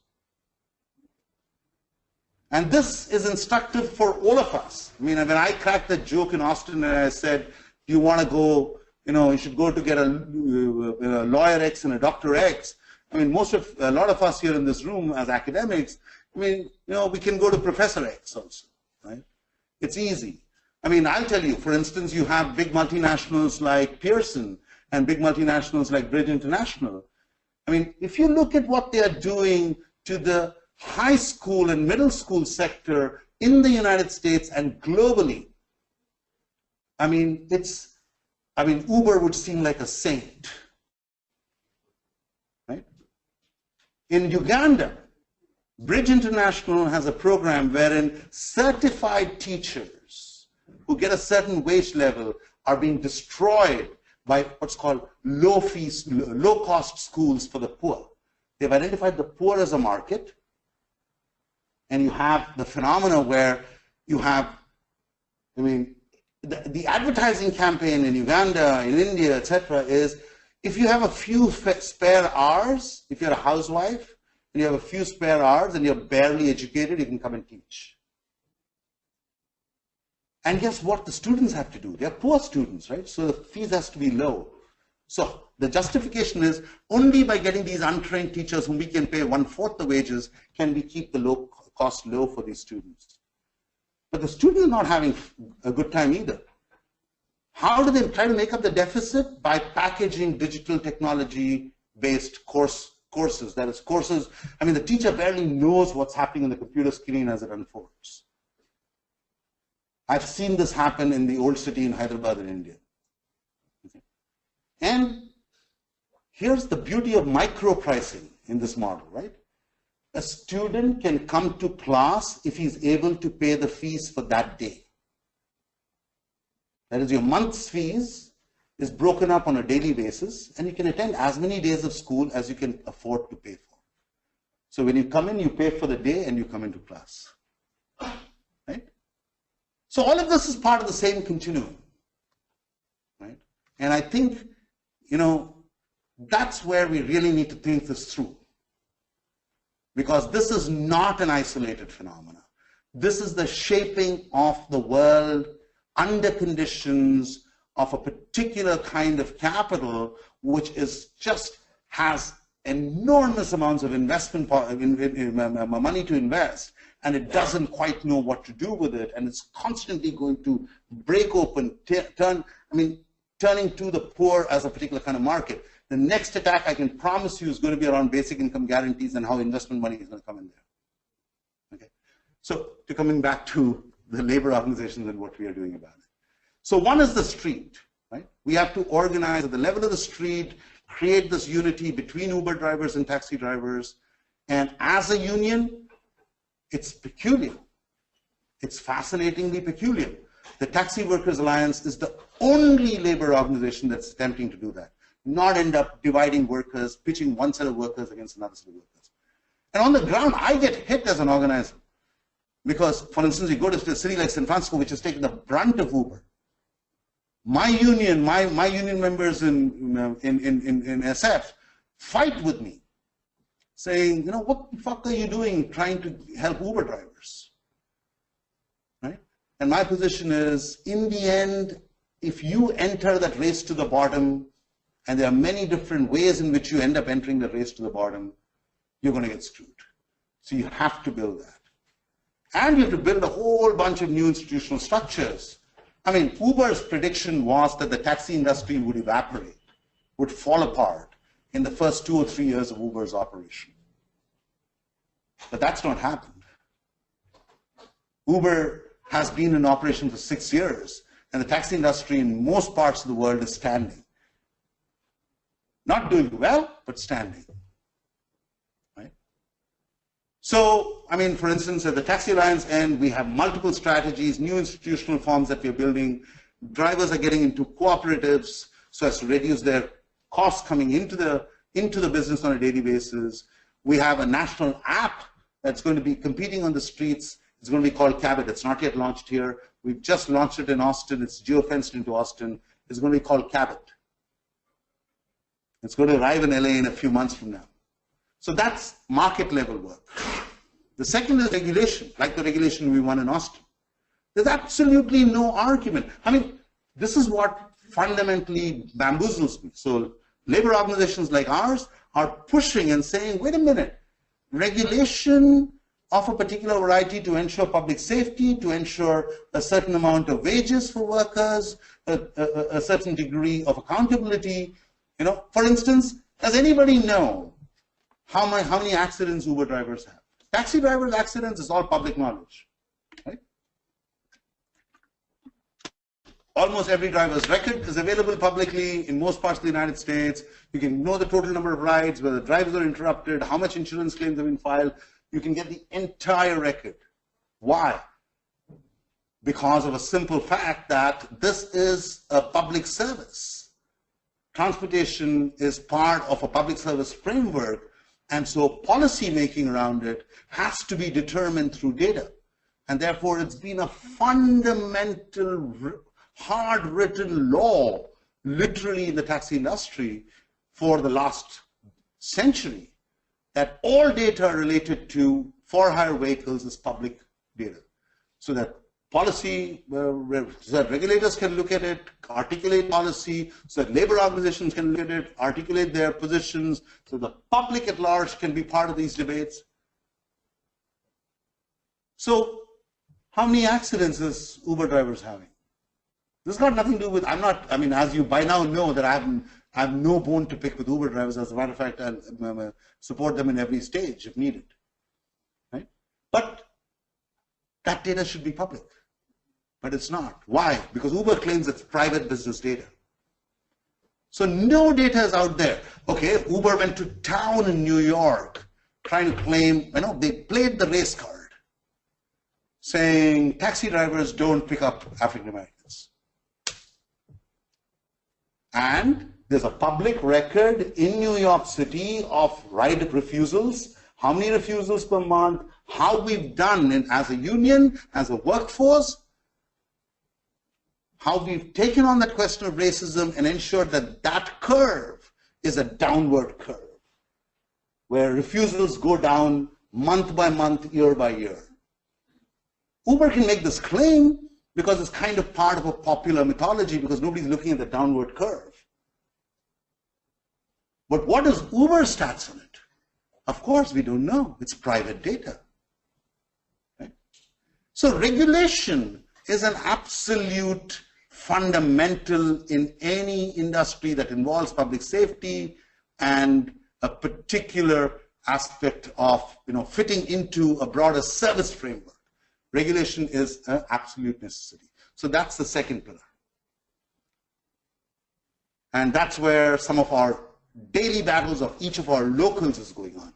And this is instructive for all of us. I mean, when I cracked that joke in Austin and I said, do you want to go, you should go to get a lawyer X and a doctor X. I mean, a lot of us here in this room as academics, I mean, we can go to Professor X also, right? It's easy. I mean, I'll tell you, for instance, you have big multinationals like Pearson and big multinationals like Bridge International. I mean, if you look at what they are doing to the high school and middle school sector in the United States and globally, I mean, Uber would seem like a saint, right? In Uganda, Bridge International has a program wherein certified teachers who get a certain wage level are being destroyed by what's called low-cost schools for the poor. They've identified the poor as a market, and you have the phenomena where you have, the advertising campaign in Uganda, in India, etc., is if you have a few spare hours, if you're a housewife, and you have a few spare hours and you're barely educated, you can come and teach. And guess what the students have to do? They're poor students, right? So the fees has to be low. So the justification is only by getting these untrained teachers whom we can pay 1/4 the wages can we keep the cost low for these students. But the students are not having a good time either. How do they try to make up the deficit? By packaging digital technology-based courses. That is courses, the teacher barely knows what's happening on the computer screen as it unfolds. I've seen this happen in the old city in Hyderabad in India. Okay. And here's the beauty of micro-pricing in this model, right? A student can come to class if he's able to pay the fees for that day. That is, your month's fees is broken up on a daily basis, and you can attend as many days of school as you can afford to pay for. So when you come in, you pay for the day and you come into class. Right? So all of this is part of the same continuum. Right? And I think, that's where we really need to think this through. Because this is not an isolated phenomenon. This is the shaping of the world under conditions of a particular kind of capital, which has enormous amounts of investment, money to invest, and it doesn't quite know what to do with it, and it's constantly going to break open, turning to the poor as a particular kind of market. The next attack, I can promise you, is going to be around basic income guarantees and how investment money is going to come in there. Okay. So, coming back to the labor organizations and what we are doing about it. So one is the street, right? We have to organize at the level of the street, create this unity between Uber drivers and taxi drivers. And as a union, it's peculiar. It's fascinatingly peculiar. The Taxi Workers Alliance is the only labor organization that's attempting to do that. Not end up dividing workers, pitching one set of workers against another set of workers. And on the ground, I get hit as an organizer. Because, for instance, you go to a city like San Francisco, which has taken the brunt of Uber. My union, my union members in SF fight with me, saying, what the fuck are you doing trying to help Uber drivers? Right? And my position is, in the end, if you enter that race to the bottom, and there are many different ways in which you end up entering the race to the bottom, you're going to get screwed. So you have to build that. And you have to build a whole bunch of new institutional structures. I mean, Uber's prediction was that the taxi industry would evaporate, would fall apart in the first 2 or 3 years of Uber's operation. But that's not happened. Uber has been in operation for 6 years, and the taxi industry in most parts of the world is standing. Not doing well, but standing. Right? So, I mean, for instance, at the Taxi Alliance end, we have multiple strategies, new institutional forms that we're building. Drivers are getting into cooperatives so as to reduce their costs coming into the business on a daily basis. We have a national app that's going to be competing on the streets. It's going to be called Cabot. It's not yet launched here. We've just launched it in Austin. It's geofenced into Austin. It's going to be called Cabot. It's going to arrive in LA in a few months from now. So that's market level work. The second is regulation, like the regulation we won in Austin. There's absolutely no argument. I mean, this is what fundamentally bamboozles me. So labor organizations like ours are pushing and saying, wait a minute, regulation of a particular variety to ensure public safety, to ensure a certain amount of wages for workers, a certain degree of accountability. You know, for instance, does anybody know how many accidents Uber drivers have? Taxi drivers' accidents is all public knowledge, right? Almost every driver's record is available publicly in most parts of the United States. You can know the total number of rides, whether drivers are interrupted, how much insurance claims have been filed. You can get the entire record. Why? Because of a simple fact that this is a public service. Transportation is part of a public service framework, and so policy making around it has to be determined through data. And therefore, it's been a fundamental, hard-written law, literally in the taxi industry for the last century, that all data related to for-hire vehicles is public data. So that policy, so that regulators can look at it, articulate policy, so that labor organizations can look at it, articulate their positions, so the public at large can be part of these debates. So, how many accidents is Uber drivers having? This has got nothing to do with, I mean, as you by now know that I have no bone to pick with Uber drivers. As a matter of fact, I'll support them in every stage if needed. Right? But that data should be public. But it's not. Why? Because Uber claims it's private business data. So no data is out there. Okay, if Uber went to town in New York trying to claim, you know, they played the race card saying taxi drivers don't pick up African Americans. And there's a public record in New York City of ride refusals, how many refusals per month, how we've done as a union, as a workforce, how we've taken on that question of racism and ensured that that curve is a downward curve, where refusals go down month by month, year by year. Uber can make this claim because it's kind of part of a popular mythology because nobody's looking at the downward curve. But what is Uber's stats on it? Of course, we don't know. It's private data. Right? So regulation is an absolute fundamental in any industry that involves public safety and a particular aspect of, you know, fitting into a broader service framework. Regulation is an absolute necessity. So that's the second pillar. And that's where some of our daily battles of each of our locals is going on.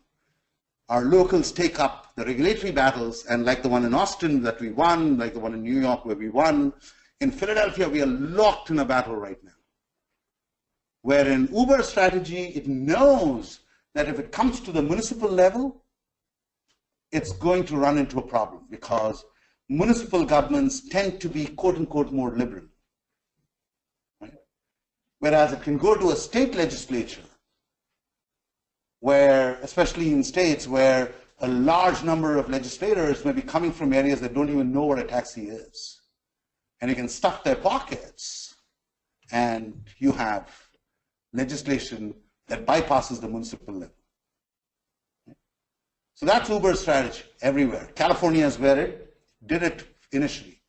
Our locals take up the regulatory battles, and like the one in Austin that we won, like the one in New York where we won, in Philadelphia we are locked in a battle right now. Where in Uber's strategy, it knows that if it comes to the municipal level, it's going to run into a problem because municipal governments tend to be quote-unquote more liberal. Right? Whereas it can go to a state legislature where, especially in states where a large number of legislators may be coming from areas that don't even know what a taxi is. And you can stuff their pockets and you have legislation that bypasses the municipal level. So that's Uber's strategy everywhere. California is where it did it initially.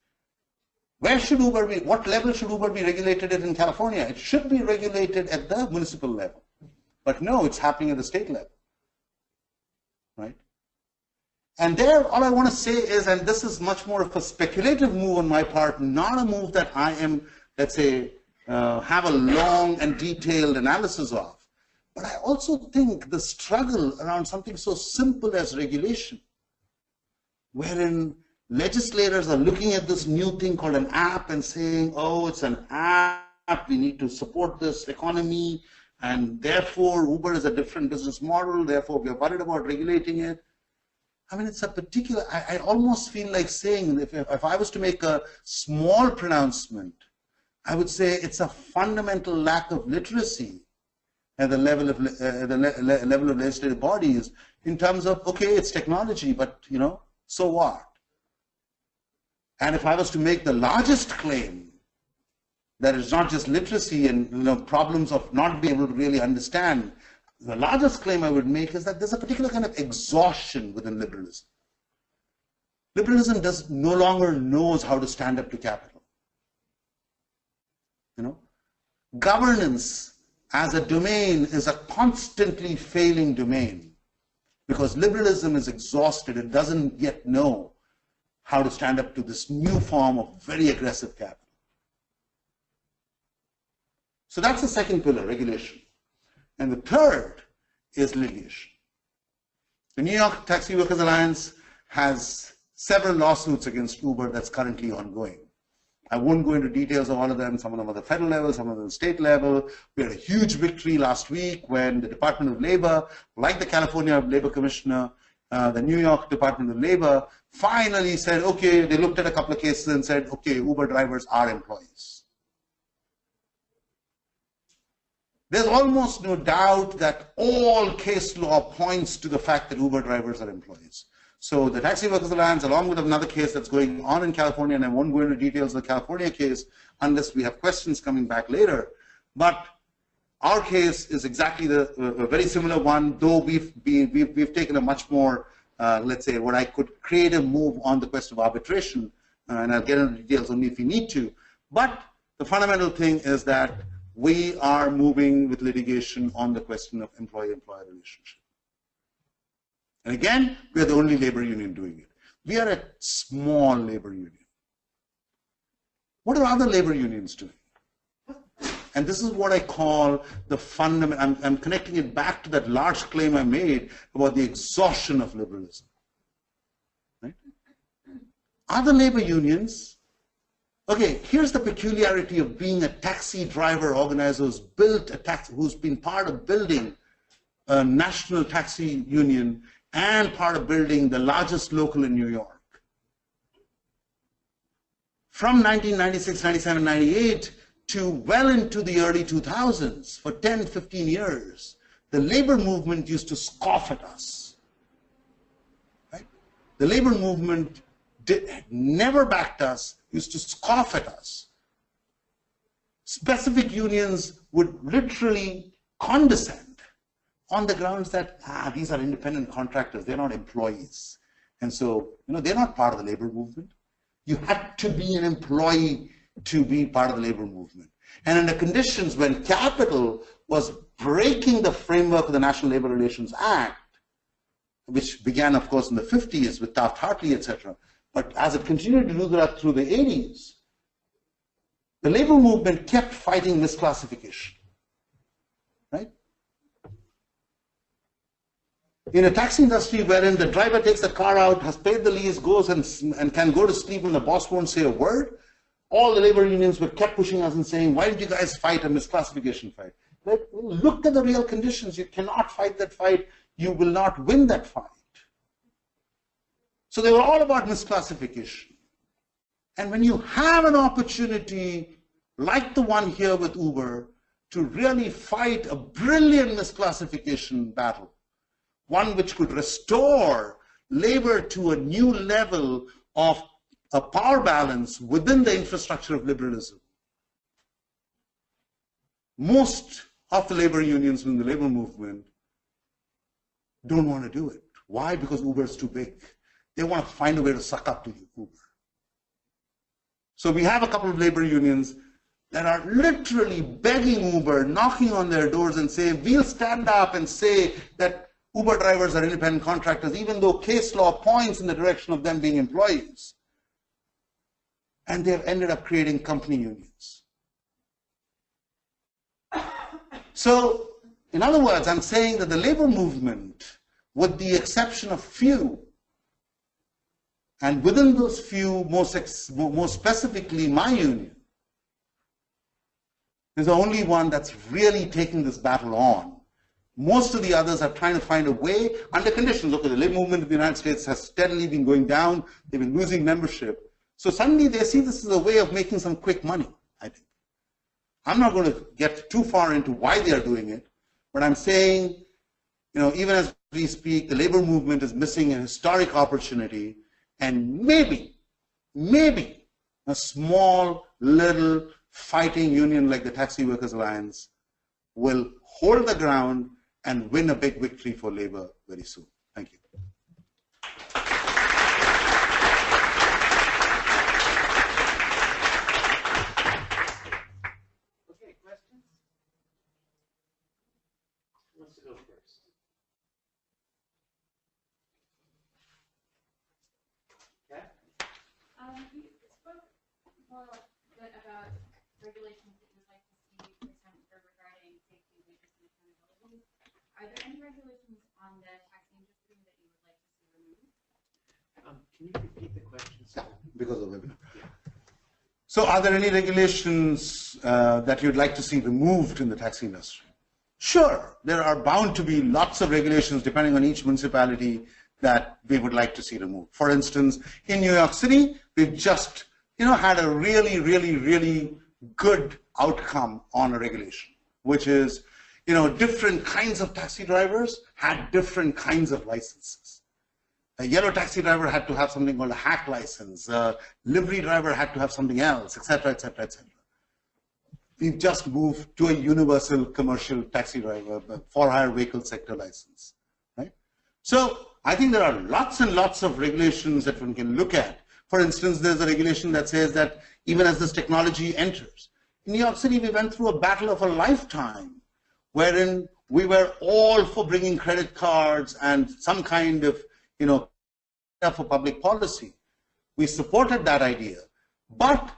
Where should Uber be? What level should Uber be regulated at in California? It should be regulated at the municipal level. But no, it's happening at the state level. Right? And there, all I want to say is, and this is much more of a speculative move on my part, not a move that I am, let's say, have a long and detailed analysis of. But I also think the struggle around something so simple as regulation, wherein legislators are looking at this new thing called an app and saying, oh, it's an app, we need to support this economy, and therefore Uber is a different business model, therefore we are worried about regulating it. I mean, it's a particular, I almost feel like saying, if I was to make a small pronouncement, I would say it's a fundamental lack of literacy at the level of level of legislative bodies in terms of, okay, it's technology, but so what? And if I was to make the largest claim that it's not just literacy and problems of not being able to really understand, the largest claim I would make is that there's a particular kind of exhaustion within liberalism. Liberalism no longer knows how to stand up to capital. Governance as a domain is a constantly failing domain because liberalism is exhausted. It doesn't yet know how to stand up to this new form of very aggressive capital. So that's the second pillar, regulation. And the third is litigation. The New York Taxi Workers Alliance has several lawsuits against Uber that's currently ongoing. I won't go into details of all of them. Some of them are the federal level, some of them the state level. We had a huge victory last week when the Department of Labor, like the California Labor Commissioner, the New York Department of Labor, finally said, okay, they looked at a couple of cases and said, okay, Uber drivers are employees. There's almost no doubt that all case law points to the fact that Uber drivers are employees. So the Taxi Workers Alliance, along with another case that's going on in California, and I won't go into details of the California case unless we have questions coming back later, but our case is exactly a very similar one, though we've taken a much more, let's say, what I could create a move on the question of arbitration, and I'll get into details only if we need to. But the fundamental thing is that we are moving with litigation on the question of employee-employer relationship. And again, we are the only labor union doing it. We are a small labor union. What are other labor unions doing? And this is what I call the fundamental, I'm connecting it back to that large claim I made about the exhaustion of liberalism. Right? Other labor unions, okay, here's the peculiarity of being a taxi driver organizer who's built a taxi, who's been part of building a national taxi union and part of building the largest local in New York. From 1996, 97, 98 to well into the early 2000s, for 10, 15 years, the labor movement used to scoff at us. Right? The labor movement never backed us, used to scoff at us. Specific unions would literally condescend on the grounds that, these are independent contractors, they're not employees. And so, they're not part of the labor movement. You had to be an employee to be part of the labor movement. And in the conditions when capital was breaking the framework of the National Labor Relations Act, which began, of course, in the 50s with Taft-Hartley, etc., but as it continued to do that through the 80s, the labor movement kept fighting misclassification. Right? In a taxi industry wherein the driver takes the car out, has paid the lease, goes and can go to sleep and the boss won't say a word, all the labor unions were kept pushing us and saying, why don't you guys fight a misclassification fight? Like, look at the real conditions. You cannot fight that fight. You will not win that fight. So they were all about misclassification. And when you have an opportunity like the one here with Uber to really fight a brilliant misclassification battle, one which could restore labor to a new level of a power balance within the infrastructure of liberalism. Most of the labor unions in the labor movement don't want to do it. Why? Because Uber is too big. They want to find a way to suck up to Uber. So we have a couple of labor unions that are literally begging Uber, knocking on their doors and say, we'll stand up and say that Uber drivers are independent contractors, even though case law points in the direction of them being employees. And they've ended up creating company unions. So, in other words, I'm saying that the labor movement, with the exception of few, and within those few, more specifically my union, is the only one that's really taking this battle on. Most of the others are trying to find a way, under conditions. Look, the labor movement in the United States has steadily been going down. They've been losing membership. So suddenly they see this as a way of making some quick money, I think. I'm not going to get too far into why they are doing it, but I'm saying, even as we speak, the labor movement is missing a historic opportunity, and maybe a small, little fighting union like the Taxi Workers Alliance will hold the ground and win a big victory for labor very soon. Thank you. Okay, questions? Who wants to go first? Okay. You spoke more a bit about regulations that you would like to see regarding safety, wages, and accountability. Are there any regulations on the taxi industry that you would like to see removed? Can you repeat the question? Because of the webinar. Yeah. So are there any regulations that you'd like to see removed in the taxi industry? Sure, there are bound to be lots of regulations depending on each municipality that we would like to see removed. For instance, in New York City, we've just had a really good outcome on a regulation, which is, different kinds of taxi drivers had different kinds of licenses. A yellow taxi driver had to have something called a hack license. A livery driver had to have something else, etc., etc., etc. We've just moved to a universal commercial taxi driver for-hire vehicle sector license, right? So I think there are lots and lots of regulations that one can look at. For instance, there's a regulation that says that even as this technology enters, in New York City, we went through a battle of a lifetime, wherein we were all for bringing credit cards and some kind of, for public policy. We supported that idea. But,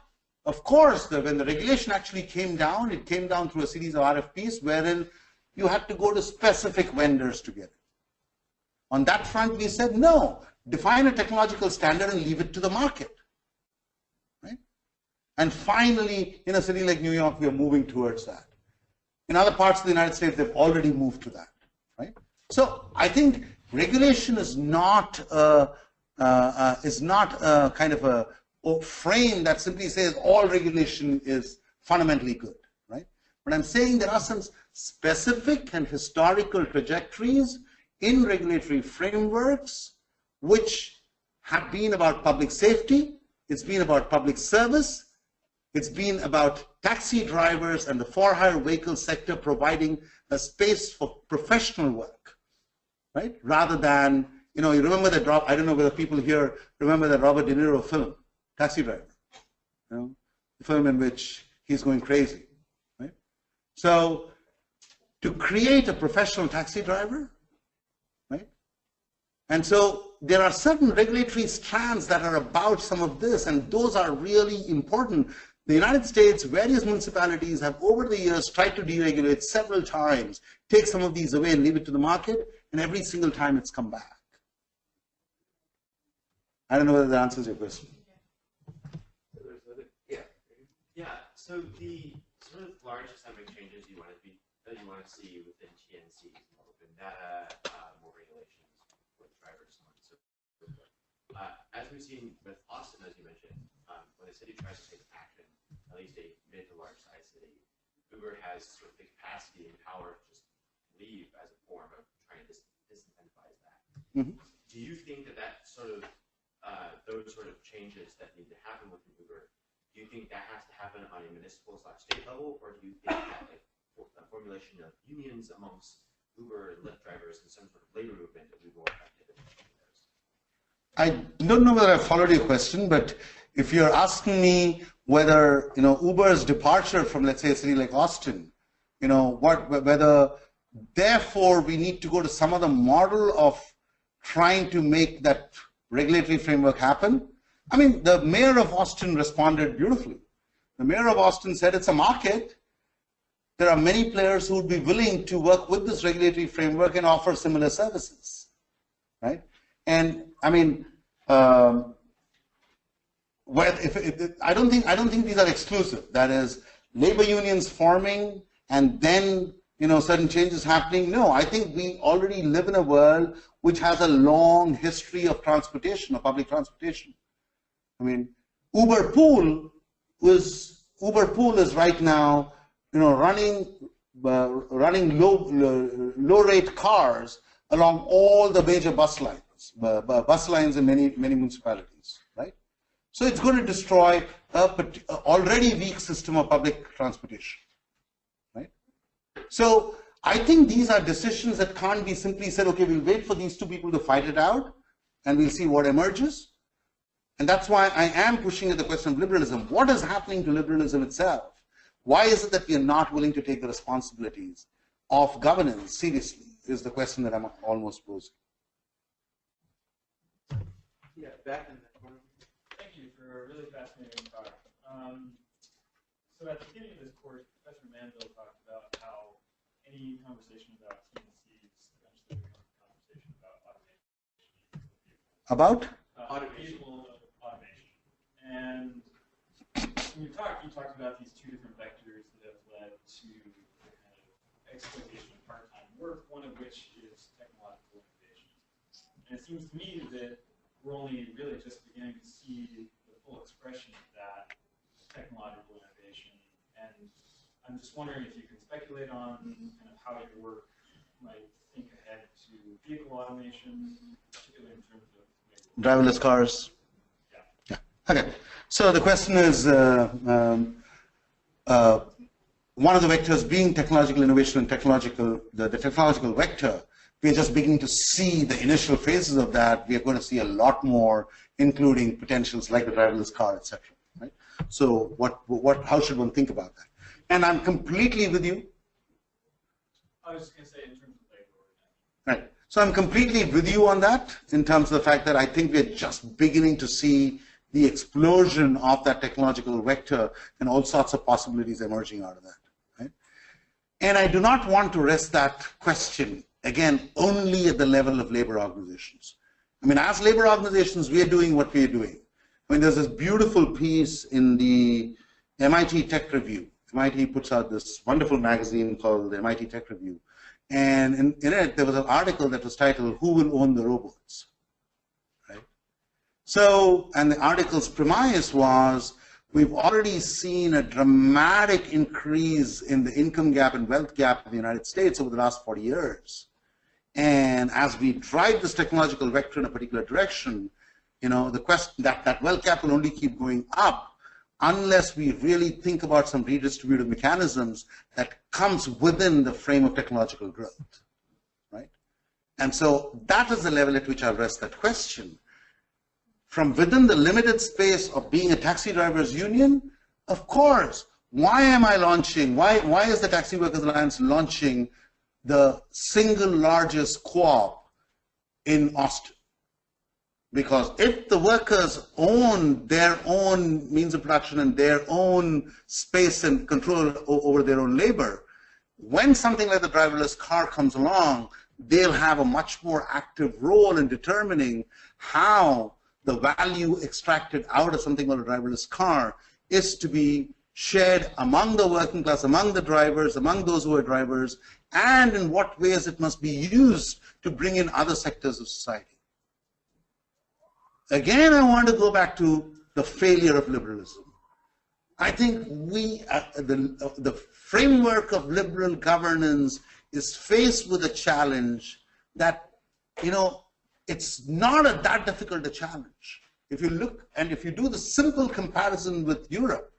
of course, when the regulation actually came down, it came down through a series of RFPs, wherein you had to go to specific vendors to get it. On that front, we said, no, define a technological standard and leave it to the market. Right? And finally, in a city like New York, we are moving towards that. In other parts of the United States, they've already moved to that. Right? So I think regulation is not a kind of a frame that simply says all regulation is fundamentally good. Right? But I'm saying there are some specific and historical trajectories in regulatory frameworks which have been about public safety, it's been about public service, it's been about taxi drivers and the for-hire vehicle sector providing a space for professional work, right? Rather than, you remember that, I don't know whether people here remember that Robert De Niro film, Taxi Driver, the film in which he's going crazy, right? So, to create a professional taxi driver, right? And so there are certain regulatory strands that are about some of this, and those are really important. The United States, various municipalities have over the years tried to deregulate several times, take some of these away and leave it to the market, and every single time it's come back. I don't know whether that answers your question. Yeah. So the sort of large systemic changes you want to see within TNC, more open data, more regulations with drivers, so on and so forth. As we've seen with Austin, as you mentioned, when the city tries to take action, at least a mid to large size city, Uber has sort of the capacity and power to just leave as a form of trying to disincentivize that. Mm-hmm. Do you think that sort of those sort of changes that need to happen with Uber, do you think that has to happen on a municipal/state level, or do you think that a formulation of unions amongst Uber and Lyft drivers in some sort of labor movement that would be more effective in those? I don't know whether I followed your question, but if you're asking me whether Uber's departure from, let's say, a city like Austin, whether therefore we need to go to some other model of trying to make that regulatory framework happen. I mean, the mayor of Austin responded beautifully. The mayor of Austin said it's a market. There are many players who would be willing to work with this regulatory framework and offer similar services, right? And I mean, I don't think these are exclusive. That is, labor unions forming and then certain changes happening. No, I think we already live in a world which has a long history of transportation, of public transportation. I mean, Uber Pool is right now running low rate cars along all the major bus lines in many municipalities, right? So it's going to destroy a already weak system of public transportation, right? So I think these are decisions that can't be simply said, okay, we'll wait for these two people to fight it out and we'll see what emerges. And that's why I am pushing at the question of liberalism. What is happening to liberalism itself? Why is it that we are not willing to take the responsibilities of governance seriously, is the question that I'm almost posing. Yeah, back in the corner. Thank you for a really fascinating talk. So at the beginning of this course, Professor Manville talked about how any conversation about TNCs eventually becomes a conversation about automation. About? Automation. And when you talked about these two different vectors that have led to the kind of exploitation of part-time work, one of which is technological innovation. And it seems to me that we're only really just beginning to see the full expression of that technological innovation. And I'm just wondering if you can speculate on kind of how your work might think ahead to vehicle automation, particularly in terms of driverless cars. Yeah. Okay. So the question is, one of the vectors being technological innovation and the technological vector. We are just beginning to see the initial phases of that. We are going to see a lot more, including potentials like the driverless car, etc. Right? So, how should one think about that? And I'm completely with you. I was just going to say in terms of labor. Right. So I'm completely with you on that in terms of the fact that I think we're just beginning to see the explosion of that technological vector and all sorts of possibilities emerging out of that. Right? And I do not want to rest that question, again, only at the level of labor organizations. I mean, as labor organizations, we are doing what we are doing. I mean, there's this beautiful piece in the MIT Tech Review. MIT puts out this wonderful magazine called the MIT Tech Review. And in it, there was an article that was titled, "Who Will Own the Robots?" Right? So, and the article's premise was, we've already seen a dramatic increase in the income gap and wealth gap in the United States over the last 40 years. And as we drive this technological vector in a particular direction, the question that wealth gap will only keep going up unless we really think about some redistributive mechanisms that comes within the frame of technological growth, right? And so that is the level at which I'll rest that question. From within the limited space of being a taxi drivers union, of course, why am I launching, why is the Taxi Workers Alliance launching the single largest co-op in Austin? Because if the workers own their own means of production and their own space and control over their own labor, when something like the driverless car comes along, they'll have a much more active role in determining how the value extracted out of something like a driverless car is to be shared among the working class, among the drivers, among those who are drivers, and in what ways it must be used to bring in other sectors of society. Again, I want to go back to the failure of liberalism. I think the framework of liberal governance is faced with a challenge that, it's not that difficult a challenge. If you look, and if you do the simple comparison with Europe,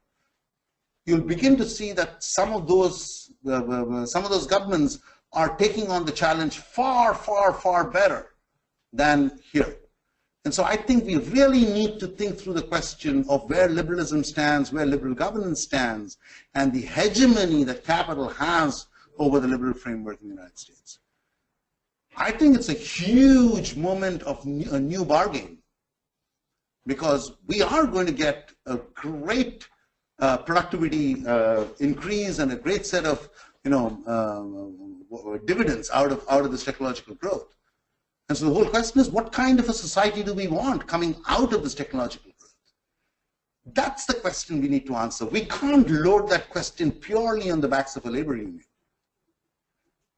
you'll begin to see that some of those governments are taking on the challenge far, far, far better than here. And so I think we really need to think through the question of where liberalism stands, where liberal governance stands, and the hegemony that capital has over the liberal framework in the United States. I think it's a huge moment of a new bargain, because we are going to get a great productivity increase and a great set of dividends out of this technological growth. And so the whole question is, what kind of a society do we want coming out of this technological growth? That's the question we need to answer. We can't load that question purely on the backs of a labor union.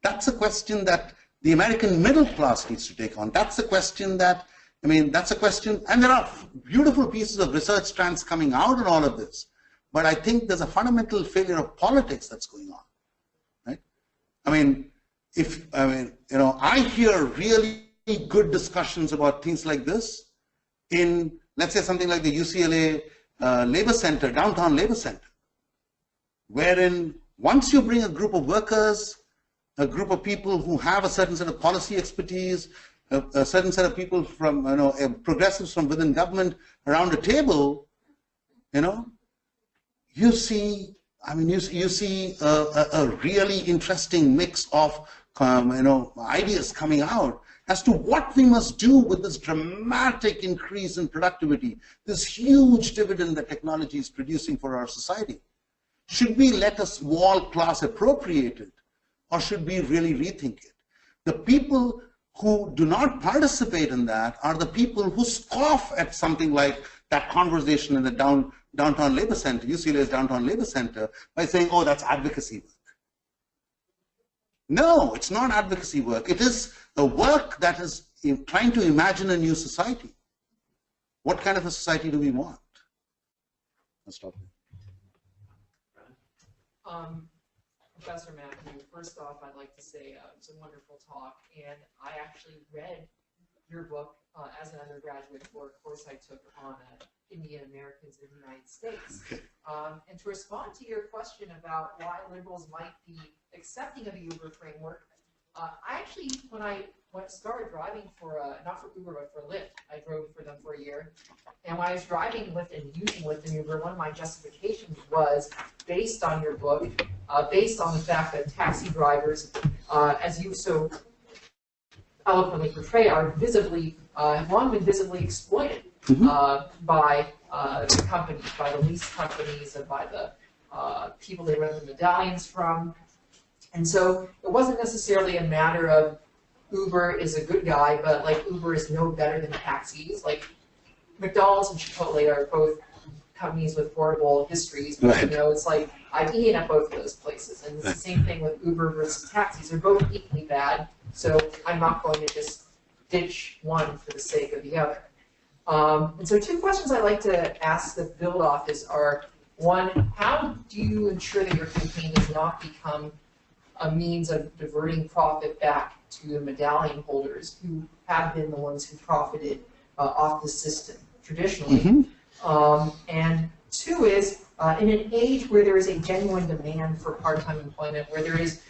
That's a question that the American middle class needs to take on. That's a question that, that's a question, and there are beautiful pieces of research strands coming out in all of this, but I think there's a fundamental failure of politics that's going on, right? I hear really good discussions about things like this in, let's say, something like the UCLA Labor Center, Downtown Labor Center, wherein once you bring a group of workers, a group of people who have a certain set of policy expertise, a certain set of people from, progressives from within government around a table, you see, you see a really interesting mix of, ideas coming out as to what we must do with this dramatic increase in productivity, this huge dividend that technology is producing for our society. Should we let a small class appropriate it, or should we really rethink it? The people who do not participate in that are the people who scoff at something like that conversation in the Downtown Labor Center, UCLA's Downtown Labor Center, by saying, oh, that's advocacy work. No, it's not advocacy work. It is a work that is trying to imagine a new society. What kind of a society do we want? Let's stop here. Professor Mathew, first off, I'd like to say it was a wonderful talk, and I actually read your book as an undergraduate for a course I took on Indian Americans in the United States. Okay. And to respond to your question about why liberals might be accepting of the Uber framework, I actually, when I started driving for, not for Uber, but for Lyft, I drove for them for a year, and when I was driving Lyft and using Lyft and Uber, one of my justifications was based on your book, based on the fact that taxi drivers, as you so eloquently portray, are visibly, have long been visibly exploited by the companies, by the lease companies, and by the people they rent the medallions from. And so it wasn't necessarily a matter of Uber is a good guy, but like Uber is no better than taxis. Like McDonald's and Chipotle are both companies with horrible histories, but right. It's like I've eaten at both of those places, and it's the same thing with Uber versus taxis. They're both equally bad, so I'm not going to just ditch one for the sake of the other. And so two questions I'd like to ask that build off this are, one, how do you ensure that your campaign does not become a means of diverting profit back to the medallion holders who have been the ones who profited off the system traditionally? And two is, in an age where there is a genuine demand for part-time employment, where there is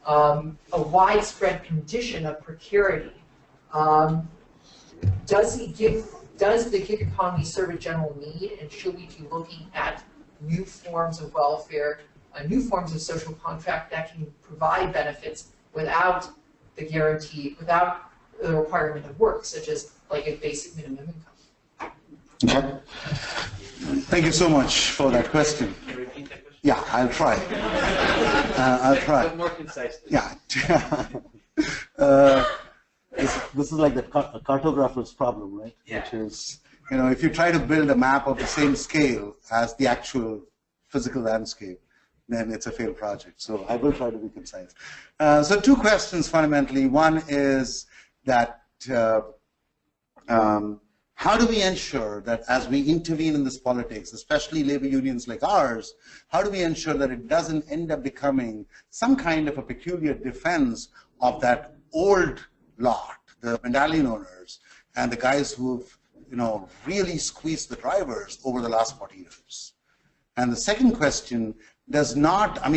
a widespread condition of precarity, does the gig economy serve a general need, and should we be looking at new forms of welfare, new forms of social contract that can provide benefits without the guarantee, without the requirement of work, such as like a basic minimum income? Okay. Thank you so much for that question. Can you repeat that question? Yeah, I'll try. I'll try. But more concisely. Yeah. This is like the cartographer's problem, right? Yeah. Which is, if you try to build a map of the same scale as the actual physical landscape, then it's a failed project. So I will try to be concise. So two questions fundamentally. One is that how do we ensure that as we intervene in this politics, especially labor unions like ours, how do we ensure that it doesn't end up becoming some kind of a peculiar defense of that old lot, the medallion owners and the guys who've really squeezed the drivers over the last 40 years? And the second question does not, the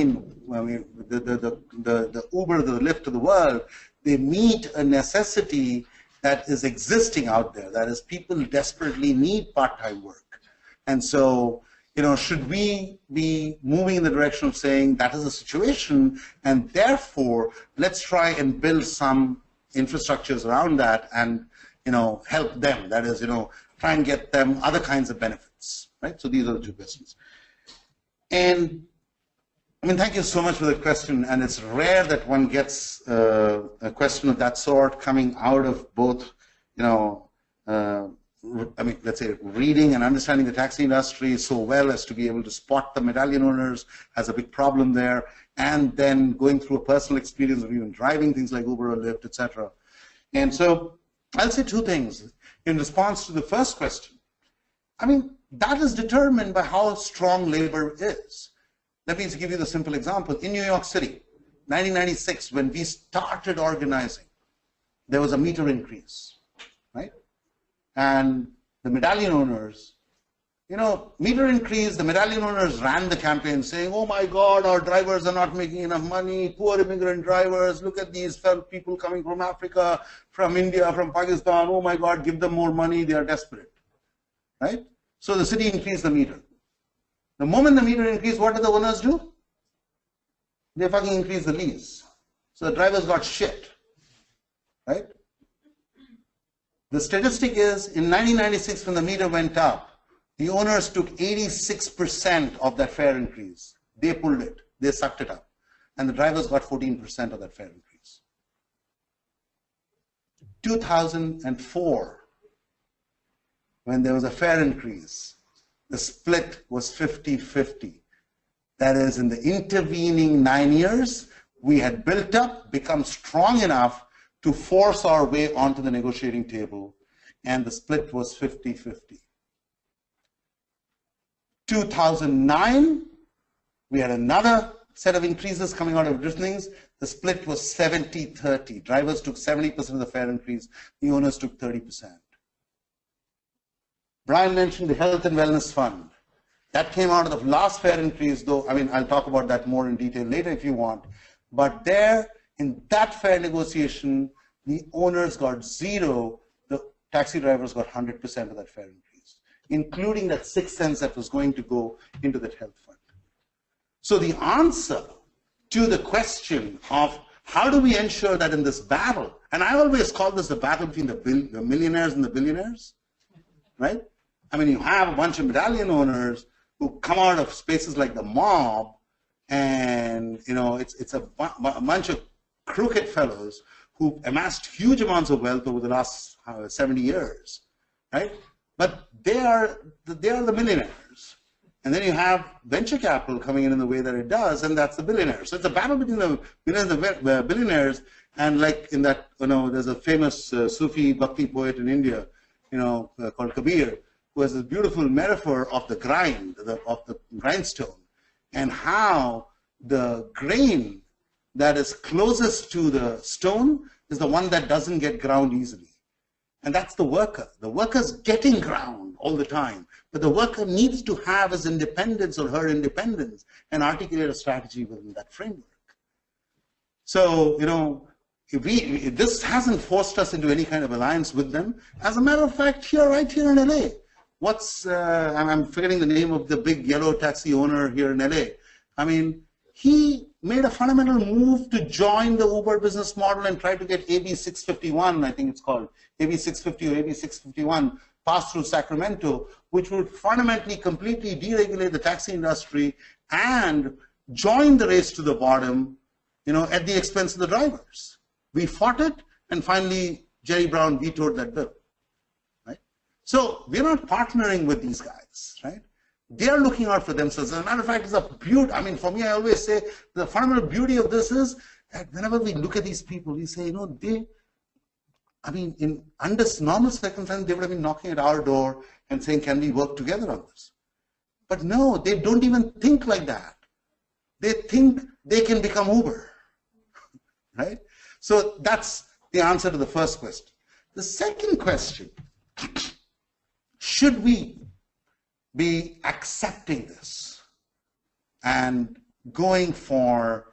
Uber, the Lyft of the world, they meet a necessity that is existing out there. That is, people desperately need part-time work. And so, should we be moving in the direction of saying that is a situation, and therefore, let's try and build some infrastructures around that and, help them. That is, try and get them other kinds of benefits, right? So these are the two questions. And thank you so much for the question, and it's rare that one gets a question of that sort coming out of both, let's say reading and understanding the taxi industry so well as to be able to spot the medallion owners as a big problem there, and then going through a personal experience of even driving things like Uber or Lyft, etc. And so I'll say two things in response to the first question. That is determined by how strong labor is. Let me give you the simple example. In New York City, 1996, when we started organizing, there was a meter increase, right? And the medallion owners, meter increase, the medallion owners ran the campaign saying, oh my God, our drivers are not making enough money, poor immigrant drivers, look at these people coming from Africa, from India, from Pakistan, oh my God, give them more money, they are desperate, right? So the city increased the meter. The moment the meter increased, what did the owners do? They fucking increased the lease. So the drivers got shit, right? The statistic is, in 1996, when the meter went up, the owners took 86% of that fare increase. They pulled it. They sucked it up. And the drivers got 14% of that fare increase. 2004, when there was a fare increase, the split was 50-50. That is, in the intervening 9 years, we had built up, become strong enough to force our way onto the negotiating table, and the split was 50-50. 2009, we had another set of increases coming out of different things. The split was 70-30. Drivers took 70% of the fare increase, the owners took 30%. Brian mentioned the Health and Wellness Fund. That came out of the last fare increase, though, I'll talk about that more in detail later if you want. But there, in that fare negotiation, the owners got 0, the taxi drivers got 100% of that fare increase, including that 6 cents that was going to go into that health fund. So the answer to the question of how do we ensure that in this battle, and I always call this the battle between the millionaires and the billionaires, right? You have a bunch of medallion owners who come out of spaces like the mob, and it's a bunch of crooked fellows who amassed huge amounts of wealth over the last 70 years, right? But they are the millionaires. And then you have venture capital coming in the way that it does, and that's the billionaires. So it's a battle between the billionaires, and like in that, there's a famous Sufi Bhakti poet in India, called Kabir, who has this beautiful metaphor of the grind, of the grindstone, and how the grain that is closest to the stone is the one that doesn't get ground easily. And that's the worker. The worker's getting ground all the time, but the worker needs to have his independence or her independence and articulate a strategy within that framework. So, this hasn't forced us into any kind of alliance with them. As a matter of fact, right here in LA, I'm forgetting the name of the big yellow taxi owner here in LA. He made a fundamental move to join the Uber business model and try to get AB 651, I think it's called, AB 650 or AB 651, passed through Sacramento, which would fundamentally completely deregulate the taxi industry and join the race to the bottom, at the expense of the drivers. We fought it, and finally Jerry Brown vetoed that bill, right? So we're not partnering with these guys, right? They are looking out for themselves. As a matter of fact, it's a beauty. For me, I always say the fundamental beauty of this is that whenever we look at these people, we say, under normal circumstances, they would have been knocking at our door and saying, can we work together on this? But no, they don't even think like that. They think they can become Uber, right? So that's the answer to the first question. The second question, should we be accepting this? and going for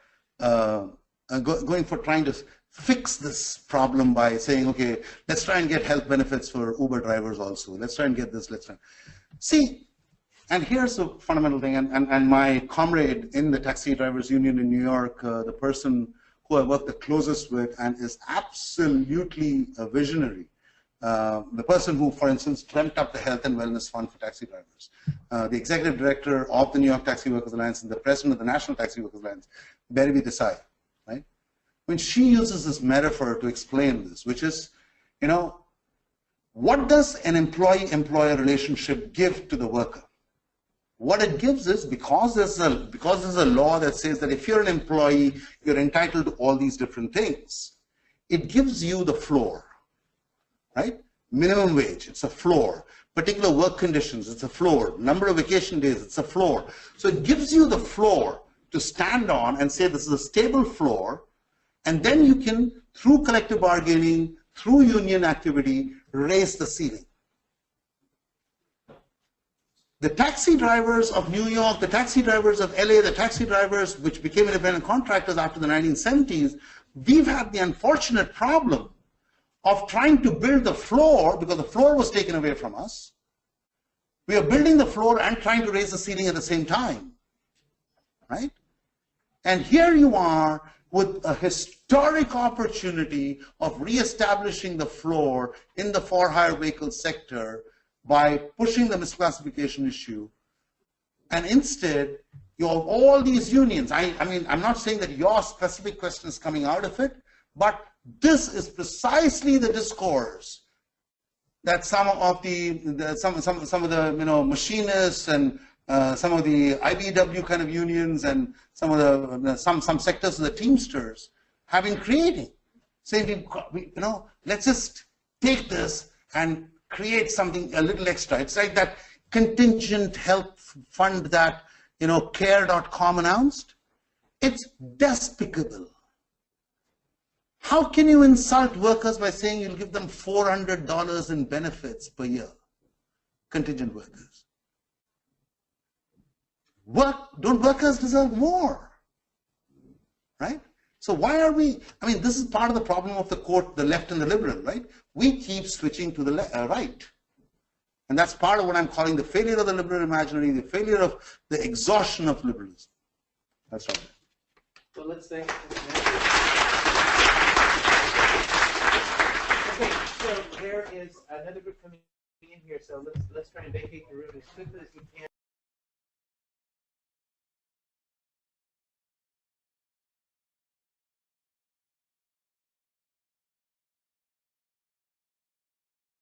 trying to fix this problem by saying, okay, let's try and get health benefits for Uber drivers also. Let's try and get this, let's try. See, and here's the fundamental thing, and my comrade in the taxi drivers union in New York, the person who I work the closest with and is absolutely a visionary, the person who, for instance, dreamt up the Health and Wellness Fund for taxi drivers, the executive director of the New York Taxi Workers Alliance and the president of the National Taxi Workers Alliance, Barabi Desai, right? When she uses this metaphor to explain this, which is, you know, what does an employee-employer relationship give to the worker? What it gives is, because there's a law that says that if you're an employee, you're entitled to all these different things. It gives you the floor, right? Minimum wage, it's a floor. Particular work conditions, it's a floor. Number of vacation days, it's a floor. So it gives you the floor to stand on and say this is a stable floor, and then you can, through collective bargaining, through union activity, raise the ceiling. The taxi drivers of New York, the taxi drivers of LA, the taxi drivers which became independent contractors after the 1970s, we've had the unfortunate problem of trying to build the floor, because the floor was taken away from us. We are building the floor and trying to raise the ceiling at the same time, right? And here you are with a historic opportunity of reestablishing the floor in the for-hire vehicle sector by pushing the misclassification issue. And instead, you have all these unions. I mean, I'm not saying that your specific question is coming out of it, but this is precisely the discourse that some of the machinists and some of the IBW kind of unions and some of the some sectors of the Teamsters have been creating, saying, let's just take this and create something a little extra. It's like that contingent health fund that care.com announced. It's despicable. How can you insult workers by saying you'll give them $400 in benefits per year? Contingent workers. Don't workers deserve more? Right? So why are we, this is part of the problem of the quote, the left and the liberal, right? We keep switching to the right. And that's part of what I'm calling the failure of the liberal imaginary, the failure of the exhaustion of liberalism. That's right. So let's thank. Okay, so there is another group coming in here, so let's try and vacate the room as quickly as we can.